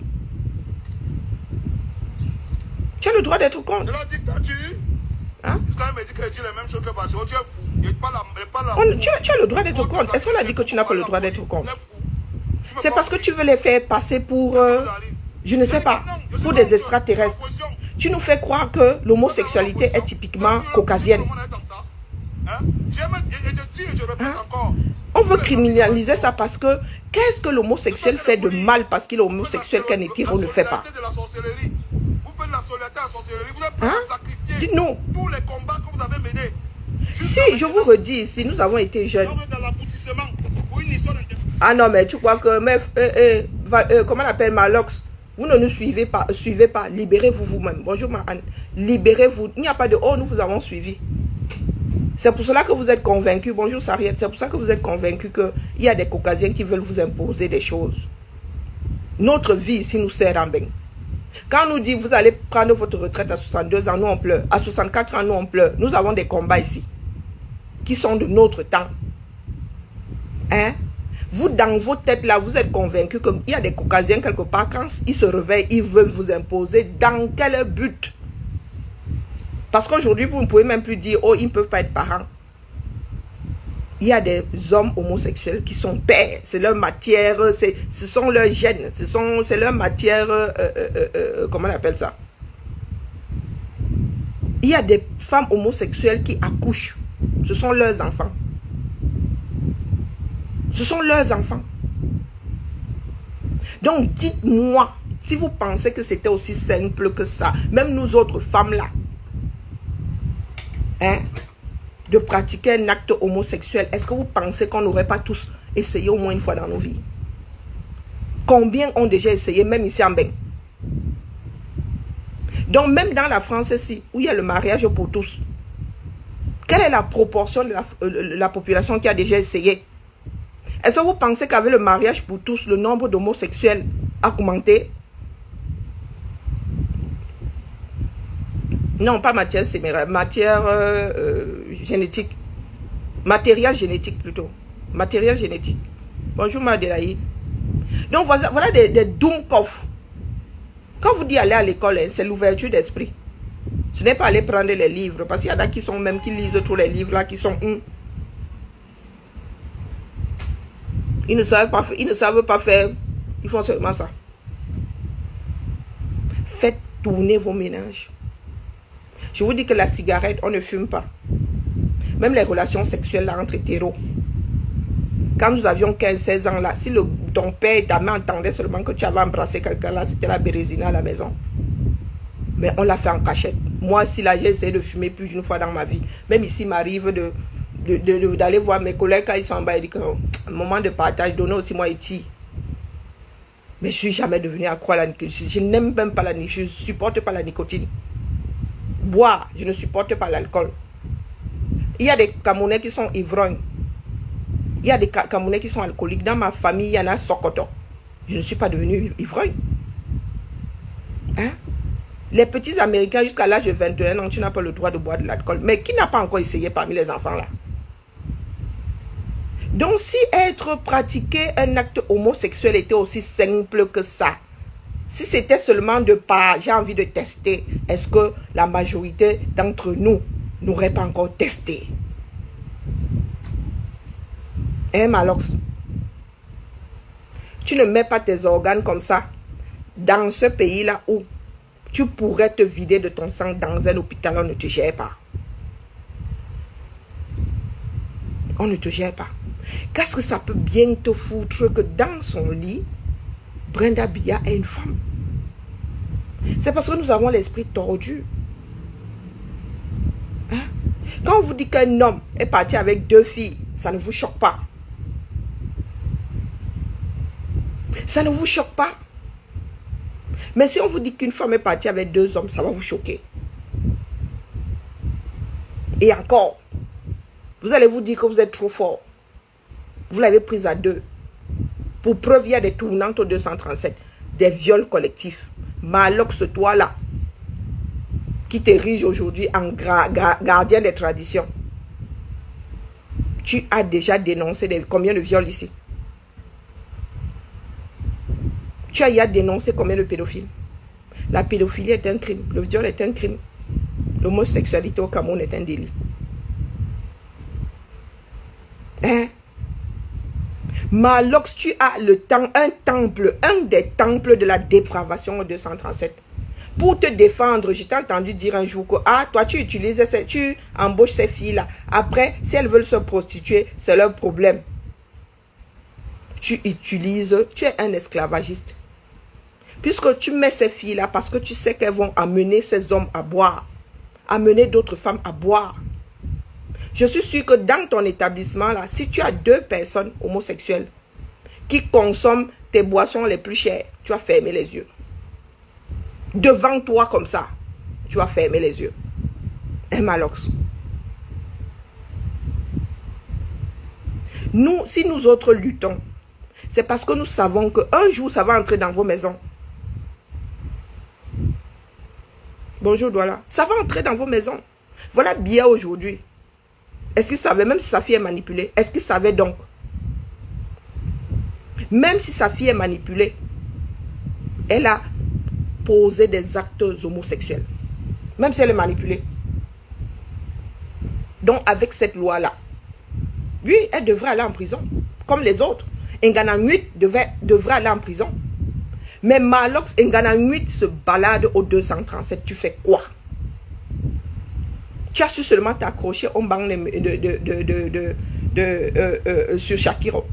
Speaker 2: Tu as le droit d'être contre.
Speaker 1: De la dictature.
Speaker 2: Hein? Tu as le droit d'être contre. Est-ce qu'on a dit que tu n'as pas le droit d'être contre? C'est parce que tu veux les faire passer pour, je ne sais pas, pour des extraterrestres. Tu nous fais croire que l'homosexualité est typiquement caucasienne. Hein? On veut criminaliser ça parce que qu'est-ce que l'homosexuel fait de mal parce qu'il est homosexuel qu'un hétéro ne fait pas? Hein? Dites-nous. Si, je vous redis, si nous avons été jeunes. Ah non, mais tu crois que, comment on appelle Malox? Vous ne nous suivez pas, libérez-vous vous-même. Bonjour Anne, libérez-vous. Il n'y a pas de « oh, nous vous avons suivi ». C'est pour cela que vous êtes convaincus, bonjour Sariette, c'est pour ça que vous êtes convaincus qu'il y a des Caucasiens qui veulent vous imposer des choses. Notre vie ici nous sert en bain. Quand on nous dit vous allez prendre votre retraite à 62 ans, nous on pleure. À 64 ans, nous on pleure. Nous avons des combats ici qui sont de notre temps. Hein? Vous, dans vos têtes là, vous êtes convaincus qu'il y a des Caucasiens quelque part, quand ils se réveillent, ils veulent vous imposer. Dans quel but? Parce qu'aujourd'hui, vous ne pouvez même plus dire, oh, ils ne peuvent pas être parents. Il y a des hommes homosexuels qui sont pères. C'est leur matière, ce sont leurs gènes. C'est leur matière, comment on appelle ça? Il y a des femmes homosexuelles qui accouchent. Ce sont leurs enfants. Ce sont leurs enfants. Donc, dites-moi, si vous pensez que c'était aussi simple que ça, même nous autres femmes là, hein, de pratiquer un acte homosexuel, est-ce que vous pensez qu'on n'aurait pas tous essayé au moins une fois dans nos vies? Combien ont déjà essayé, même ici en Bain? Donc, même dans la France ici, où il y a le mariage pour tous, quelle est la proportion de la population qui a déjà essayé? Est-ce que vous pensez qu'avec le mariage pour tous, le nombre d'homosexuels a augmenté? Non, pas matière séméraire, matière génétique. Matériel génétique plutôt. Matériel génétique. Bonjour Madelaï. Donc voilà des Doomkopf. Quand vous dites aller à l'école, hein, c'est l'ouverture d'esprit. Ce n'est pas aller prendre les livres, parce qu'il y en a qui sont même, qui lisent tous les livres là, qui sont... Ils ne savent pas faire, ils font seulement ça. Faites tourner vos ménages. Je vous dis que la cigarette, on ne fume pas. Même les relations sexuelles là, entre hétéros. Quand nous avions 15-16 ans là, si ton père et ta mère entendaient seulement que tu avais embrassé quelqu'un là, c'était la bérésina à la maison. Mais on l'a fait en cachette. Moi, si là, j'ai essayé de fumer plus d'une fois dans ma vie. Même ici, il m'arrive d'aller voir mes collègues quand ils sont en bas. Ils disent un moment de partage, donner aussi moi ici. Mais je ne suis jamais devenu accro à la nicotine. Je n'aime même pas la nicotine. Je ne supporte pas la nicotine. Boire, je ne supporte pas l'alcool. Il y a des Camerounais qui sont ivrognes. Il y a des Camerounais qui sont alcooliques. Dans ma famille, il y en a Sokoto. Je ne suis pas devenu ivrogne. Hein? Les petits Américains, jusqu'à l'âge de 21 ans, tu n'as pas le droit de boire de l'alcool. Mais qui n'a pas encore essayé parmi les enfants là? Donc, si pratiquer un acte homosexuel était aussi simple que ça, si c'était seulement de pas, j'ai envie de tester, est-ce que la majorité d'entre nous n'aurait pas encore testé? Hein, Malox? Tu ne mets pas tes organes comme ça dans ce pays-là où tu pourrais te vider de ton sang dans un hôpital, on ne te gère pas. On ne te gère pas. Qu'est-ce que ça peut bien te foutre que dans son lit, Brenda Biya est une femme? C'est parce que nous avons l'esprit tordu. Hein? Quand on vous dit qu'un homme est parti avec 2 filles, ça ne vous choque pas. Ça ne vous choque pas. Mais si on vous dit qu'une femme est partie avec 2 hommes, ça va vous choquer. Et encore, vous allez vous dire que vous êtes trop fort. Vous l'avez prise à 2. Pour preuve, il y a des tournantes au 237. Des viols collectifs. Malox, toi là, qui t'érige aujourd'hui en gardien des traditions. Tu as déjà dénoncé combien de viols ici? Tu as dénoncé combien de pédophiles? La pédophilie est un crime. Le viol est un crime. L'homosexualité au Cameroun est un délit. Hein? Malox, tu as un des temples de la dépravation au 237. Pour te défendre, j'ai entendu dire un jour que toi tu embauches ces filles-là. Après, si elles veulent se prostituer, c'est leur problème. Tu es un esclavagiste. Puisque tu mets ces filles-là parce que tu sais qu'elles vont amener ces hommes à boire. Amener d'autres femmes à boire. Je suis sûr que dans ton établissement, là, si tu as 2 personnes homosexuelles qui consomment tes boissons les plus chères, tu vas fermer les yeux. Devant toi comme ça, tu vas fermer les yeux. Un Malox. Nous, si nous autres luttons, c'est parce que nous savons qu'un jour, ça va entrer dans vos maisons. Bonjour, Douala. Ça va entrer dans vos maisons. Voilà Biya aujourd'hui. Est-ce qu'il savait, même si sa fille est manipulée, est-ce qu'il savait donc? Même si sa fille est manipulée, elle a posé des actes homosexuels. Même si elle est manipulée. Donc avec cette loi-là, oui, elle devrait aller en prison, comme les autres. Ngananuit devrait aller en prison. Mais Malox, Ngananuit se balade au 237. Tu fais quoi? Tu as su seulement t'accrocher au banc sur Shakiro.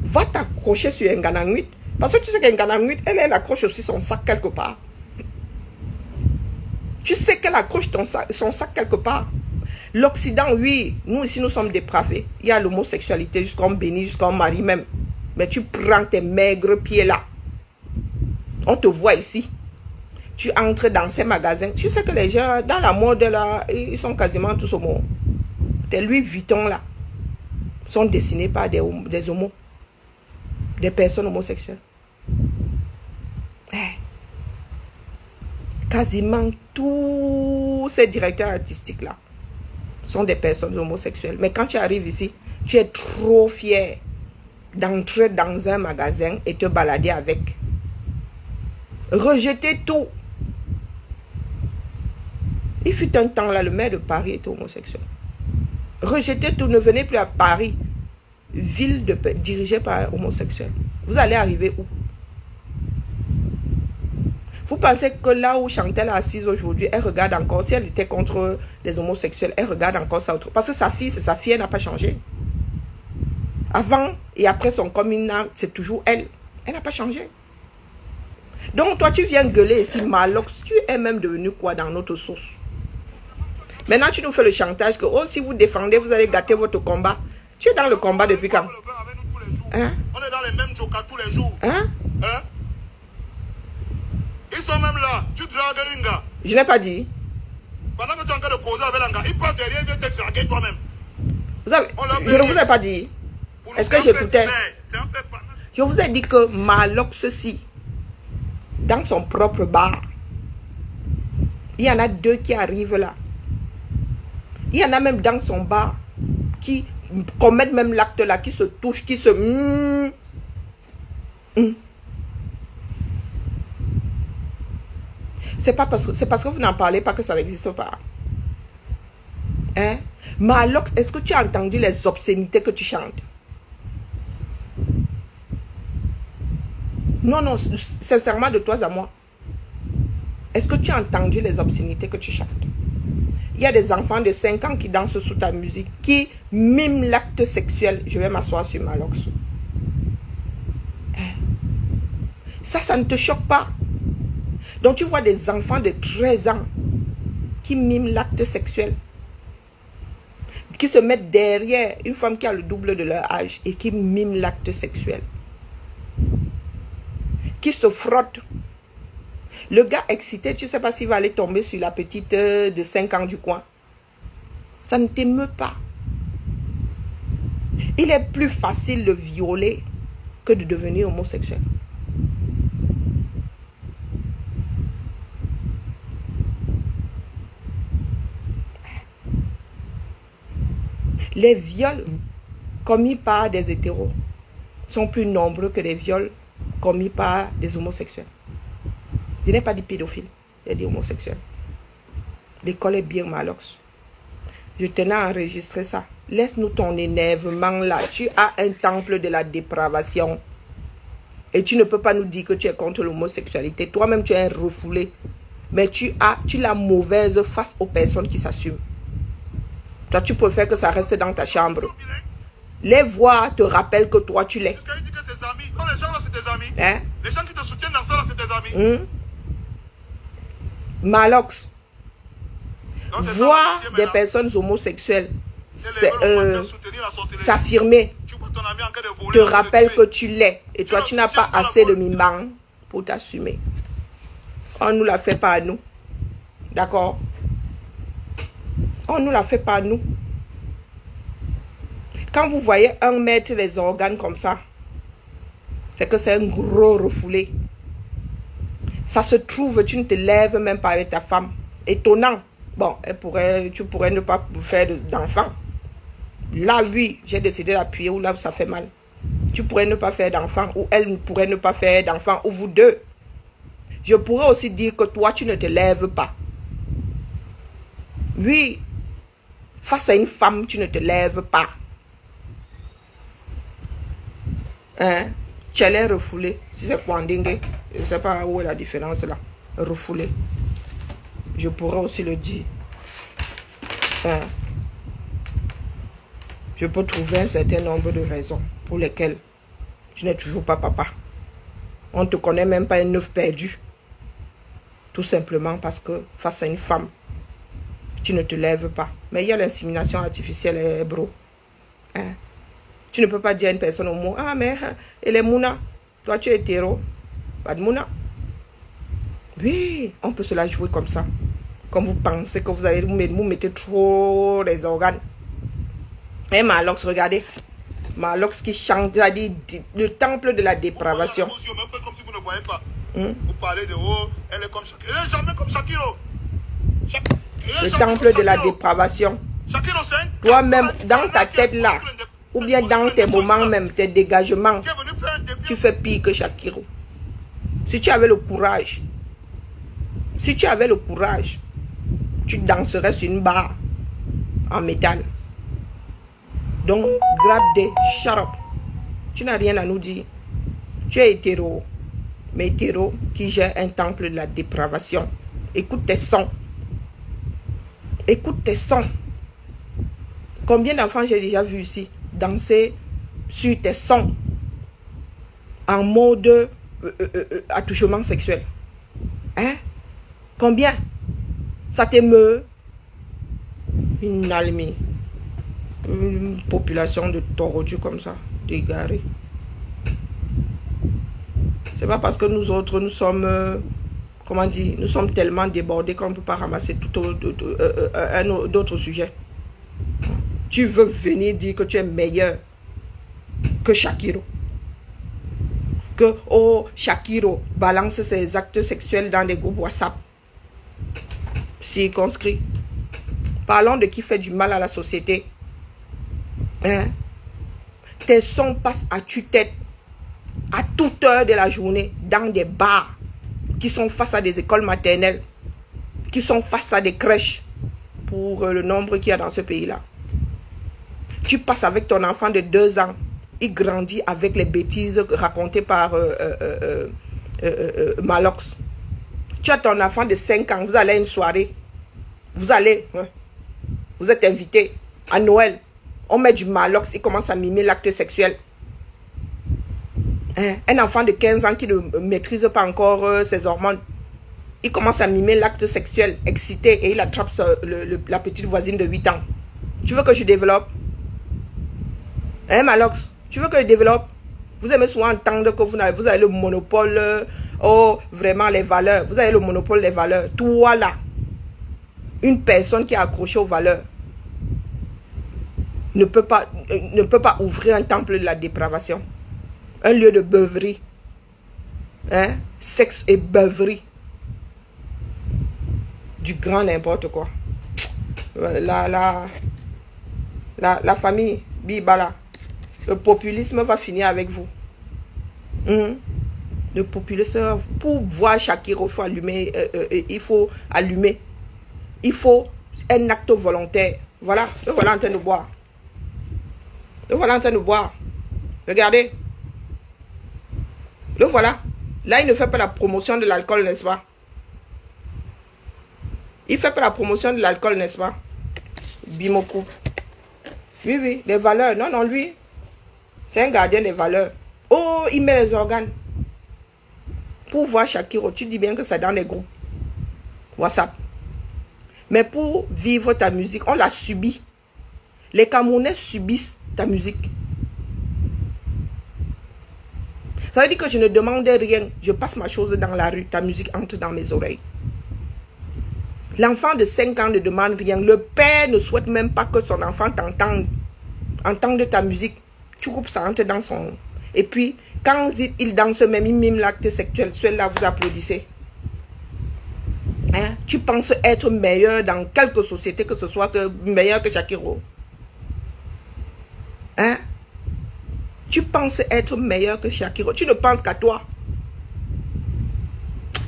Speaker 2: Va t'accrocher sur Ngananuit. Parce que tu sais qu'Ngananuit, elle accroche aussi son sac quelque part. Tu sais qu'elle accroche son sac quelque part. L'Occident, oui, nous ici, nous sommes dépravés. Il y a l'homosexualité jusqu'en béni, jusqu'en mari même. Mais tu prends tes maigres pieds là. On te voit ici. Tu entres dans ces magasins. Tu sais que les gens, dans la mode là, ils sont quasiment tous homos. Tes Louis Vuitton là, sont dessinés par des homos. Des personnes homosexuelles. Quasiment tous ces directeurs artistiques là sont des personnes homosexuelles. Mais quand tu arrives ici, tu es trop fier d'entrer dans un magasin et te balader avec. Rejeter tout. Il fut un temps là, le maire de Paris était homosexuel. Rejetez tout, ne venez plus à Paris, ville dirigée par un homosexuel. Vous allez arriver où? Vous pensez que là où Chantal est assise aujourd'hui, elle regarde encore, si elle était contre les homosexuels, elle regarde encore ça autre. Parce que sa fille, c'est sa fille, elle n'a pas changé. Avant et après son communard, c'est toujours elle. Elle n'a pas changé. Donc toi, tu viens gueuler ici, Malox, tu es même devenu quoi dans notre source? Maintenant, tu nous fais le chantage que, oh, si vous défendez, vous allez gâter votre combat. Tu es dans le combat depuis quand? Hein?
Speaker 1: On est dans les mêmes jours tous les jours.
Speaker 2: Hein?
Speaker 1: Hein? Ils sont même là. Tu dragues un gars.
Speaker 2: Je n'ai pas dit.
Speaker 1: Pendant que tu es en train de causer avec un gars, il passe derrière, il vient te draguer toi-même.
Speaker 2: Je ne vous ai pas dit. Est-ce que j'écoutais? Je vous ai dit que Malox, ceci, dans son propre bar, il y en a deux qui arrivent là. Il y en a même dans son bar qui commettent même l'acte là, qui se touchent, qui se... C'est parce que vous n'en parlez pas que ça n'existe pas. Hein? Malox, est-ce que tu as entendu les obscénités que tu chantes? Non, non, sincèrement, de toi à moi. Est-ce que tu as entendu les obscénités que tu chantes? Il y a des enfants de 5 ans qui dansent sous ta musique, qui miment l'acte sexuel. Je vais m'asseoir sur Malox. Ça ne te choque pas. Donc tu vois des enfants de 13 ans qui miment l'acte sexuel, qui se mettent derrière une femme qui a le double de leur âge et qui miment l'acte sexuel, qui se frottent. Le gars excité, tu ne sais pas s'il va aller tomber sur la petite de 5 ans du coin. Ça ne t'émeut pas. Il est plus facile de violer que de devenir homosexuel. Les viols commis par des hétéros sont plus nombreux que les viols commis par des homosexuels. Je n'ai pas dit pédophile, j'ai dit homosexuel. L'école est bien, Malox. Je tenais à enregistrer ça. Laisse-nous ton énervement là. Tu as un temple de la dépravation. Et tu ne peux pas nous dire que tu es contre l'homosexualité. Toi-même, tu es un refoulé. Mais tu la mauvaise face aux personnes qui s'assument. Toi, tu préfères que ça reste dans ta chambre. Les voix te rappellent que toi, tu l'es.
Speaker 1: Jusqu'à dire que ses amis, quand les gens là, c'est tes amis.
Speaker 2: Hein?
Speaker 1: Les gens qui te soutiennent dans ça là, c'est tes amis.
Speaker 2: Malox.
Speaker 1: Donc, c'est
Speaker 2: Voir
Speaker 1: ça,
Speaker 2: des
Speaker 1: maintenant.
Speaker 2: personnes homosexuelles
Speaker 1: C'est
Speaker 2: s'affirmer
Speaker 1: Tu vois ton ami en train de voler,
Speaker 2: te
Speaker 1: en train de
Speaker 2: rappelle
Speaker 1: tuer.
Speaker 2: que tu l'es. Et toi, tu n'as pas assez de mimang pour t'assumer. On ne nous la fait pas à nous. D'accord? On ne nous la fait pas à nous. Quand vous voyez un mettre les organes comme ça, c'est que c'est un gros refoulé. Ça se trouve, tu ne te lèves même pas avec ta femme. Étonnant. Bon, tu pourrais ne pas faire d'enfant. Là, oui, j'ai décidé d'appuyer où là, ça fait mal. Tu pourrais ne pas faire d'enfant, ou elle pourrait ne pas faire d'enfant, ou vous deux. Je pourrais aussi dire que toi, tu ne te lèves pas. Oui, face à une femme, tu ne te lèves pas. Hein? Tu es refoulé. Si c'est Kwandingue, je ne sais pas où est la différence là. Refoulé. Je pourrais aussi le dire. Hein? Je peux trouver un certain nombre de raisons pour lesquelles tu n'es toujours pas papa. On ne te connaît même pas un œuf perdu. Tout simplement parce que face à une femme, tu ne te lèves pas. Mais il y a l'insémination artificielle, bro. Hein? Tu ne peux pas dire à une personne au mot, ah mais elle est mouna. Toi tu es hétéro. Pas de mouna. Oui, on peut se la jouer comme ça. Comme vous pensez que vous mettez trop les organes. Et Malox, regardez. Malox qui chante, a dit le temple de la dépravation.
Speaker 1: Comme si vous ne voyez pas. Vous parlez de oh, elle est comme Shakiro. Elle est jamais comme Shakiro.
Speaker 2: Le temple de la dépravation. Toi-même, dans ta tête là, ou bien dans tes moments même, tes dégagements, tu fais pire que Shakiro. Si tu avais le courage, tu danserais sur une barre en métal. Donc, grab des shut up. Tu n'as rien à nous dire. Tu es hétéro. Mais hétéro qui gère un temple de la dépravation. Écoute tes sons. Écoute tes sons. Combien d'enfants j'ai déjà vu ici danser sur tes sons en mode attouchement sexuel? Hein? Combien? Ça t'émeut? Une almie. Une population de tordus comme ça, d'égarés. C'est pas parce que nous autres, nous sommes, comment dire, nous sommes tellement débordés qu'on ne peut pas ramasser d'autres sujets. Tu veux venir dire que tu es meilleur que Shakiro. Que, oh, Shakiro balance ses actes sexuels dans les groupes WhatsApp. Circonscrit. Parlons de qui fait du mal à la société. Hein? Tes sons passent à tue-tête à toute heure de la journée dans des bars qui sont face à des écoles maternelles, qui sont face à des crèches pour le nombre qu'il y a dans ce pays-là. Tu passes avec ton enfant de 2 ans, il grandit avec les bêtises racontées par Malox. Tu as ton enfant de 5 ans, vous allez à une soirée, vous allez, hein, vous êtes invité à Noël, on met du Malox, il commence à mimer l'acte sexuel. Hein? Un enfant de 15 ans qui ne maîtrise pas encore ses hormones, il commence à mimer l'acte sexuel, excité, et il attrape la petite voisine de 8 ans. Tu veux que je développe? Hein, Malox? Tu veux que je développe? Vous aimez souvent entendre que vous avez le monopole, oh, vraiment les valeurs. Vous avez le monopole des valeurs. Toi là, une personne qui est accrochée aux valeurs, ne peut pas ouvrir un temple de la dépravation. Un lieu de beuverie. Hein? Sexe et beuverie. Du grand n'importe quoi. La famille Bibala. Le populisme va finir avec vous. Le populisme, pour voir Shakiro, il faut allumer. Il faut un acte volontaire. Voilà, le voilà en train de boire. Le voilà en train de boire. Regardez. Le voilà. Là, il ne fait pas la promotion de l'alcool, n'est-ce pas? Il ne fait pas la promotion de l'alcool, n'est-ce pas? Bimoku. Oui, oui, les valeurs. Non, non, lui, c'est un gardien des valeurs. Oh, il met les organes. Pour voir Shakiro, tu dis bien que c'est dans les groupes WhatsApp. Mais pour vivre ta musique, on l'a subi. Les Camerounais subissent ta musique. Ça veut dire que je ne demande rien. Je passe ma chose dans la rue. Ta musique entre dans mes oreilles. L'enfant de 5 ans ne demande rien. Le père ne souhaite même pas que son enfant t'entende. Entende ta musique. Tu coupes ça, entre dans son... Et puis, quand il danse même, il mime l'acte sexuel. Celui-là, vous applaudissez. Hein? Tu penses être meilleur dans quelque société que ce soit, meilleur que Shakiro. Hein? Tu penses être meilleur que Shakiro. Tu ne penses qu'à toi.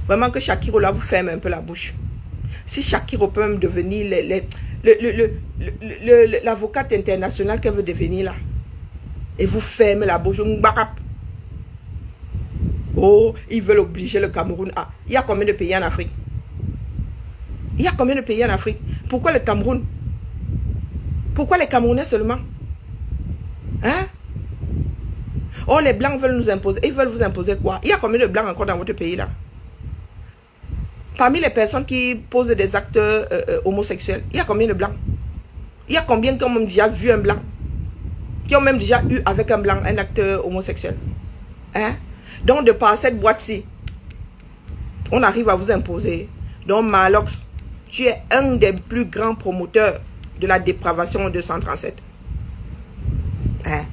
Speaker 2: Vraiment que Shakiro, là, vous ferme un peu la bouche. Si Shakiro peut même devenir l'avocate internationale qu'elle veut devenir là. Et vous fermez la bouche. Oh, ils veulent obliger le Cameroun à... Il y a combien de pays en Afrique? Il y a combien de pays en Afrique? Pourquoi le Cameroun? Pourquoi les Camerounais seulement? Hein? Oh, les Blancs veulent nous imposer. Ils veulent vous imposer quoi? Il y a combien de Blancs encore dans votre pays là? Parmi les personnes qui posent des actes homosexuels, il y a combien de Blancs? Il y a combien qui ont même déjà vu un Blanc? Qui ont même déjà eu avec un Blanc un acte homosexuel? Hein? Donc, de par cette boîte-ci, on arrive à vous imposer. Donc, Malox, tu es un des plus grands promoteurs de la dépravation 237. Hein?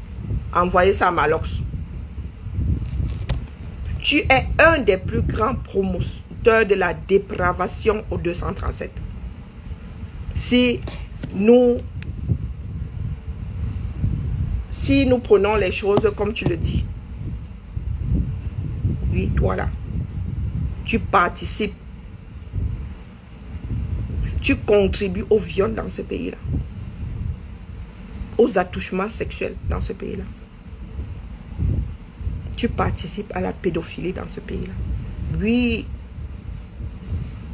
Speaker 2: Envoyez ça à Malox. Tu es un des plus grands promoteurs de la dépravation au 237. Si nous prenons les choses comme tu le dis, oui, toi là, tu participes. Tu contribues au viol dans ce pays-là. Aux attouchements sexuels dans ce pays-là. Tu participes à la pédophilie dans ce pays-là. Oui.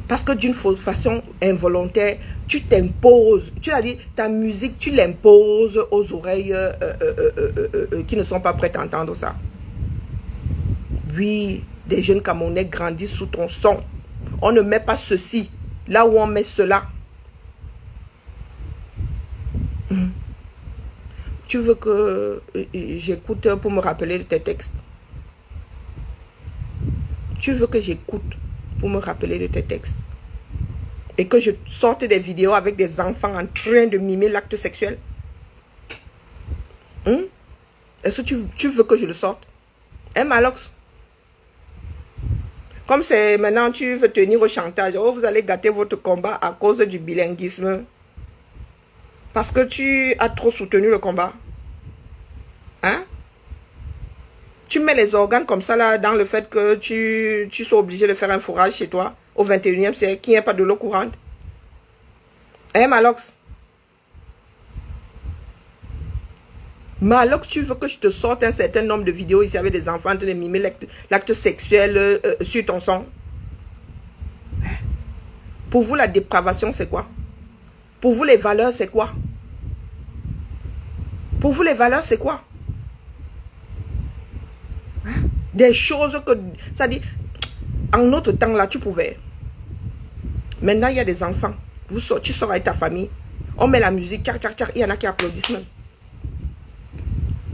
Speaker 2: Parce que d'une façon involontaire, tu t'imposes. Tu as dit, ta musique, tu l'imposes aux oreilles qui ne sont pas prêtes à entendre ça. Oui, des jeunes Camerounais grandissent sous ton son. On ne met pas ceci là où on met cela. Tu veux que j'écoute pour me rappeler de tes textes? Tu veux que j'écoute pour me rappeler de tes textes? Et que je sorte des vidéos avec des enfants en train de mimer l'acte sexuel? Est-ce que tu veux que je le sorte? Hein, Malox? Comme c'est maintenant tu veux tenir au chantage, oh, vous allez gâter votre combat à cause du bilinguisme. Parce que tu as trop soutenu le combat. Hein? Tu mets les organes comme ça là dans le fait que tu sois obligé de faire un fourrage chez toi au 21e siècle, qu'il n'y ait pas de l'eau courante. Hein, Malox? Malox, tu veux que je te sorte un certain nombre de vidéos ici avec des enfants en train de mimer l'acte sexuel sur ton son? Pour vous, la dépravation, c'est quoi? Pour vous, les valeurs, c'est quoi? Pour vous, les valeurs, c'est quoi? Des choses que... Ça dit, en notre temps, là, tu pouvais. Maintenant, il y a des enfants. Tu sors avec ta famille. On met la musique, tchar, tchar, tchar. Il y en a qui applaudissent même.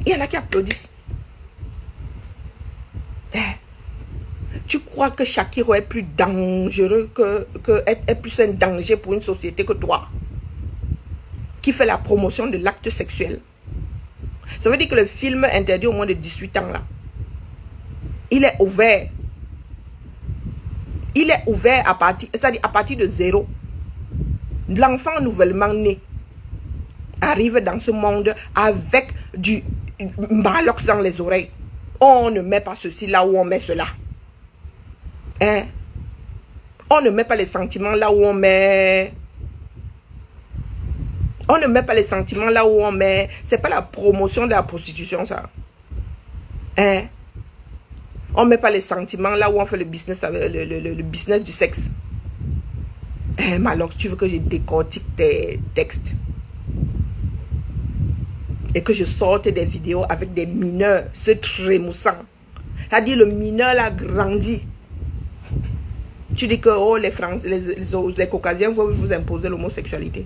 Speaker 2: Il y en a qui applaudissent. Tu crois que Shakiro est plus dangereux est plus un danger pour une société que toi, qui fait la promotion de l'acte sexuel? Ça veut dire que le film interdit au moins de 18 ans là, il est ouvert. Il est ouvert à partir de 0. L'enfant nouvellement né arrive dans ce monde avec du malox dans les oreilles. On ne met pas ceci là où on met cela. Hein? On ne met pas les sentiments là où on met... On ne met pas les sentiments là où on met... C'est pas la promotion de la prostitution, ça. Hein? On ne met pas les sentiments là où on fait le business, le business du sexe. Hein, mais alors, tu veux que je décortique tes textes et que je sorte des vidéos avec des mineurs se trémoussant. C'est-à-dire le mineur a grandi. Tu dis que oh, les Français, les Caucasiens vont vous imposer l'homosexualité.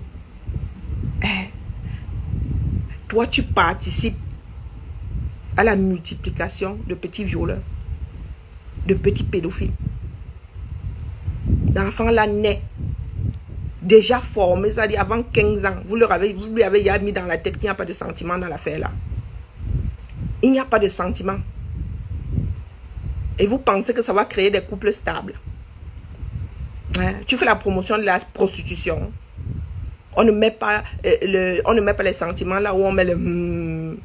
Speaker 2: Toi, tu participes à la multiplication de petits violeurs, de petits pédophiles. L'enfant là naît déjà formé, c'est-à-dire avant 15 ans. Vous lui avez déjà mis dans la tête qu'il n'y a pas de sentiment dans l'affaire là. Il n'y a pas de sentiment. Et vous pensez que ça va créer des couples stables. Hein? Tu fais la promotion de la prostitution. On ne met pas les sentiments là où on met le...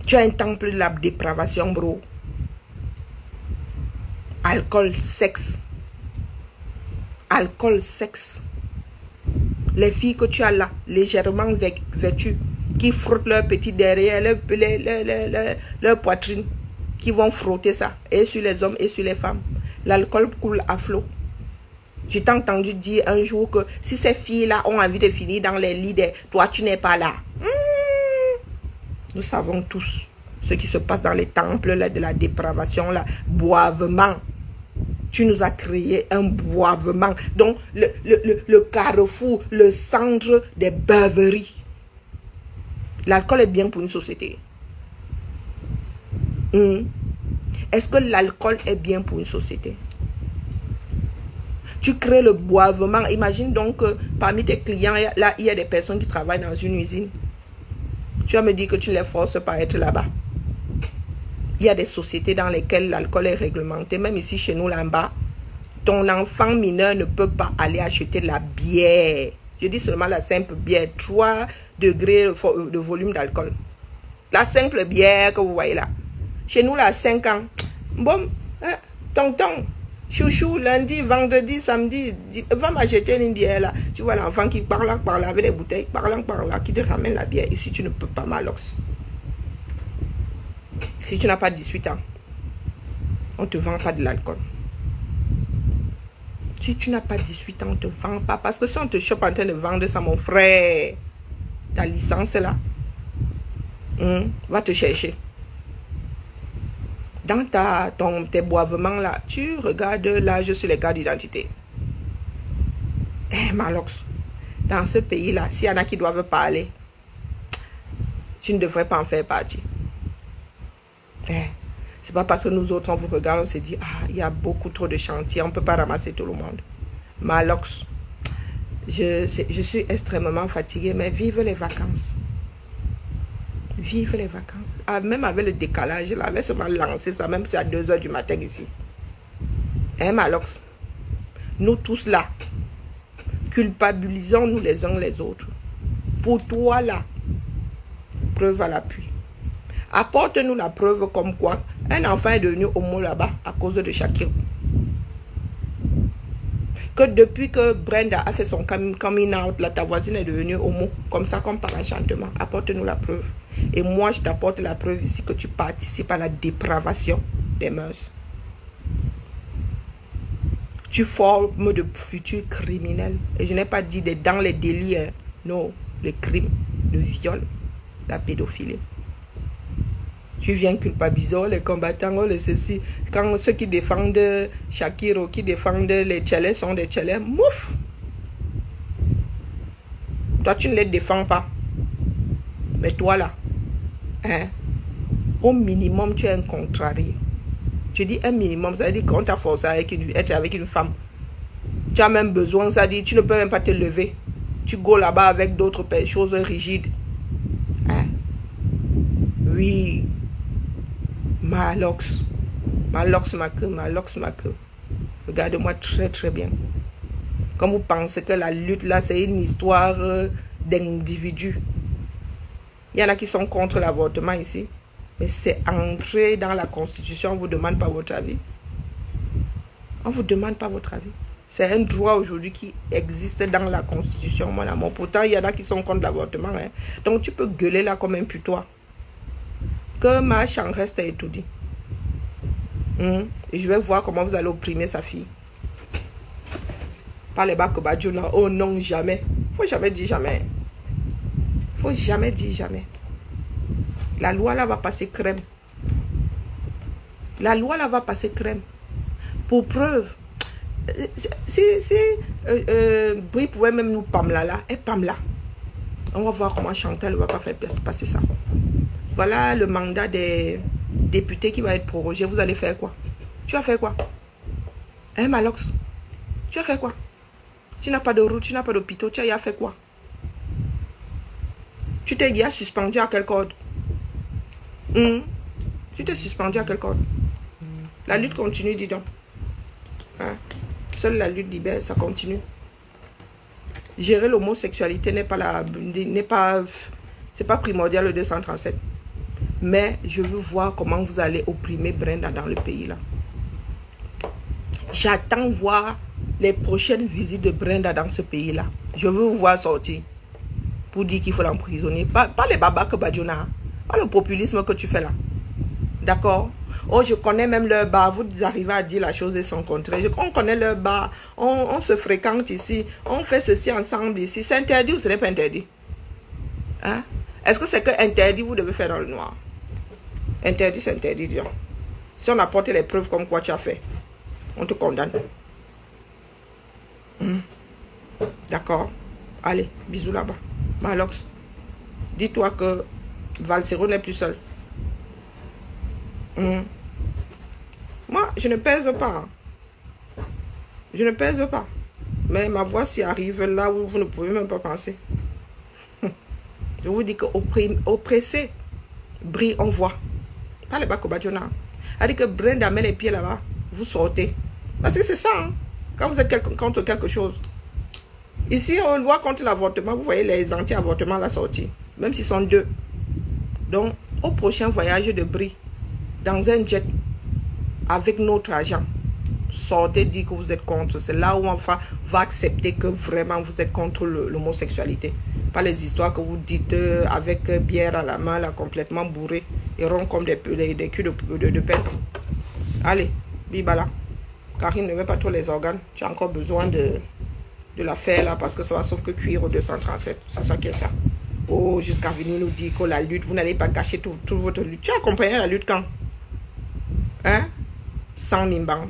Speaker 2: Tu as un temple de la dépravation, bro. Alcool, sexe. Alcool, sexe. Les filles que tu as là, légèrement vêtues, qui frottent leur petit derrière, leur poitrine, qui vont frotter ça, et sur les hommes et sur les femmes. L'alcool coule à flot. Je t'ai entendu dire un jour que si ces filles-là ont envie de finir dans les lits, toi tu n'es pas là. Nous savons tous ce qui se passe dans les temples là, de la dépravation, là, boivement. Tu nous as créé un boivement. Donc, le carrefour, le centre des beuveries. L'alcool est bien pour une société. Est-ce que l'alcool est bien pour une société? Tu crées le boivement. Imagine donc que parmi tes clients, là, il y a des personnes qui travaillent dans une usine. Tu vas me dire que tu ne les forces pas à être là-bas. Il y a des sociétés dans lesquelles l'alcool est réglementé. Même ici, chez nous, là-bas, ton enfant mineur ne peut pas aller acheter de la bière. Je dis seulement la simple bière. 3 degrés de volume d'alcool. La simple bière que vous voyez là. Chez nous, là, 5 ans. Bon, tonton, Chouchou, lundi, vendredi, samedi, va m'acheter une bière là. Tu vois l'enfant qui parle avec les bouteilles, par là, qui te ramène la bière. Ici, tu ne peux pas, Malox. Si tu n'as pas 18 ans, on ne te vend pas de l'alcool. Si tu n'as pas 18 ans, on ne te vend pas. Parce que si on te chope en train de vendre ça, mon frère, ta licence là, va te chercher. Dans tes boivements là, tu regardes l'âge sur les cartes d'identité. Malox, dans ce pays-là, s'il y en a qui doivent parler, tu ne devrais pas en faire partie. C'est pas parce que nous autres, on vous regarde, on se dit, ah, il y a beaucoup trop de chantiers, on ne peut pas ramasser tout le monde. Malox, je suis extrêmement fatiguée, mais vive les vacances. Vive les vacances. Ah, même avec le décalage, là, laisse-moi lancer ça, même si c'est à 2 h du matin ici. Malox, nous tous là, culpabilisons-nous les uns les autres. Pour toi là, preuve à l'appui. Apporte-nous la preuve comme quoi un enfant est devenu homo là-bas à cause de Shakira. Que depuis que Brenda a fait son coming out, là, ta voisine est devenue homo, comme ça, comme par enchantement. Apporte-nous la preuve. Et moi, je t'apporte la preuve ici que tu participes à la dépravation des mœurs. Tu formes de futurs criminels. Et je n'ai pas dit dans les délits, hein. Non, les crimes, le viol, la pédophilie. Tu viens culpabiliser les combattants, les ceci. Quand ceux qui défendent Shakira, qui défendent les tchélés sont des tchélés, mouf! Toi, tu ne les défends pas. Mais toi, là, hein, au minimum, tu es un contrarié. Tu dis un minimum, ça veut dire qu'on t'a forcé à être avec une femme. Tu as même besoin, ça dit, tu ne peux même pas te lever. Tu go là-bas avec d'autres choses rigides. Hein? Oui. Malox, ma queue. Regardez-moi très très bien. Comme vous pensez que la lutte là, c'est une histoire d'individus. Il y en a qui sont contre l'avortement ici. Mais c'est entré dans la Constitution, on ne vous demande pas votre avis. On ne vous demande pas votre avis. C'est un droit aujourd'hui qui existe dans la Constitution, mon amour. Pourtant, il y en a qui sont contre l'avortement. Hein. Donc, tu peux gueuler là comme un putois. Que ma chambre reste étourdie. Et je vais voir comment vous allez opprimer sa fille. Pas les bacs là. Oh non, jamais. Faut jamais dire jamais. Faut jamais dire jamais. La loi là va passer crème. La loi là va passer crème. Pour preuve. Si Brie pouvait même nous Pamela là. Et Pamela. On va voir comment Chantal ne va pas faire passer ça. Voilà le mandat des députés qui va être prorogé. Vous allez faire quoi? Tu as fait quoi? Hein, Malox? Tu as fait quoi? Tu n'as pas de route, tu n'as pas d'hôpital. Tu as fait quoi? Tu t'es déjà suspendu à quel code? Tu t'es suspendu à quel code? La lutte continue, dis donc. Hein? Seule la lutte libère, ça continue. Gérer l'homosexualité c'est pas primordial le 237. Mais je veux voir comment vous allez opprimer Brenda dans le pays là. J'attends voir les prochaines visites de Brenda dans ce pays là. Je veux vous voir sortir pour dire qu'il faut l'emprisonner. Pas les babas que Badjona. Pas le populisme que tu fais là. D'accord? Oh, je connais même leur bar. Vous arrivez à dire la chose et son contraire. On connaît leur bar. On se fréquente ici. On fait ceci ensemble ici. C'est interdit ou ce n'est pas interdit? Hein? Est-ce que c'est que interdit, vous devez faire dans le noir? Interdit, c'est interdit, disons. Si on apporte les preuves comme quoi tu as fait, on te condamne. D'accord? Allez, bisous là-bas. Malox, dis-toi que Valsero n'est plus seul. Moi, je ne pèse pas. Je ne pèse pas. Mais ma voix s'y arrive là où vous ne pouvez même pas penser. Je vous dis que oppressé, Brie, on voit. Pas les bacs au Badjona. Elle dit que Brenda met les pieds là-bas, vous sortez. Parce que c'est ça, hein, quand vous êtes contre quelque chose. Ici, on voit contre l'avortement, vous voyez les anti-avortements la sortie. Même s'ils sont 2. Donc, au prochain voyage de Brie, dans un jet, avec notre argent, sortez, dites que vous êtes contre. C'est là où enfin va accepter que vraiment vous êtes contre l'homosexualité. Pas les histoires que vous dites avec bière à la main, là, complètement bourré et rond comme des culs de pètre. Allez, bibala. Karine, ne met pas trop les organes. Tu as encore besoin de la faire là parce que ça va sauf que cuire au 237. C'est ça qui est ça. Oh, jusqu'à venir nous dire que la lutte, vous n'allez pas gâcher toute votre lutte. Tu as accompagné la lutte quand? Hein? Sans Nimbang.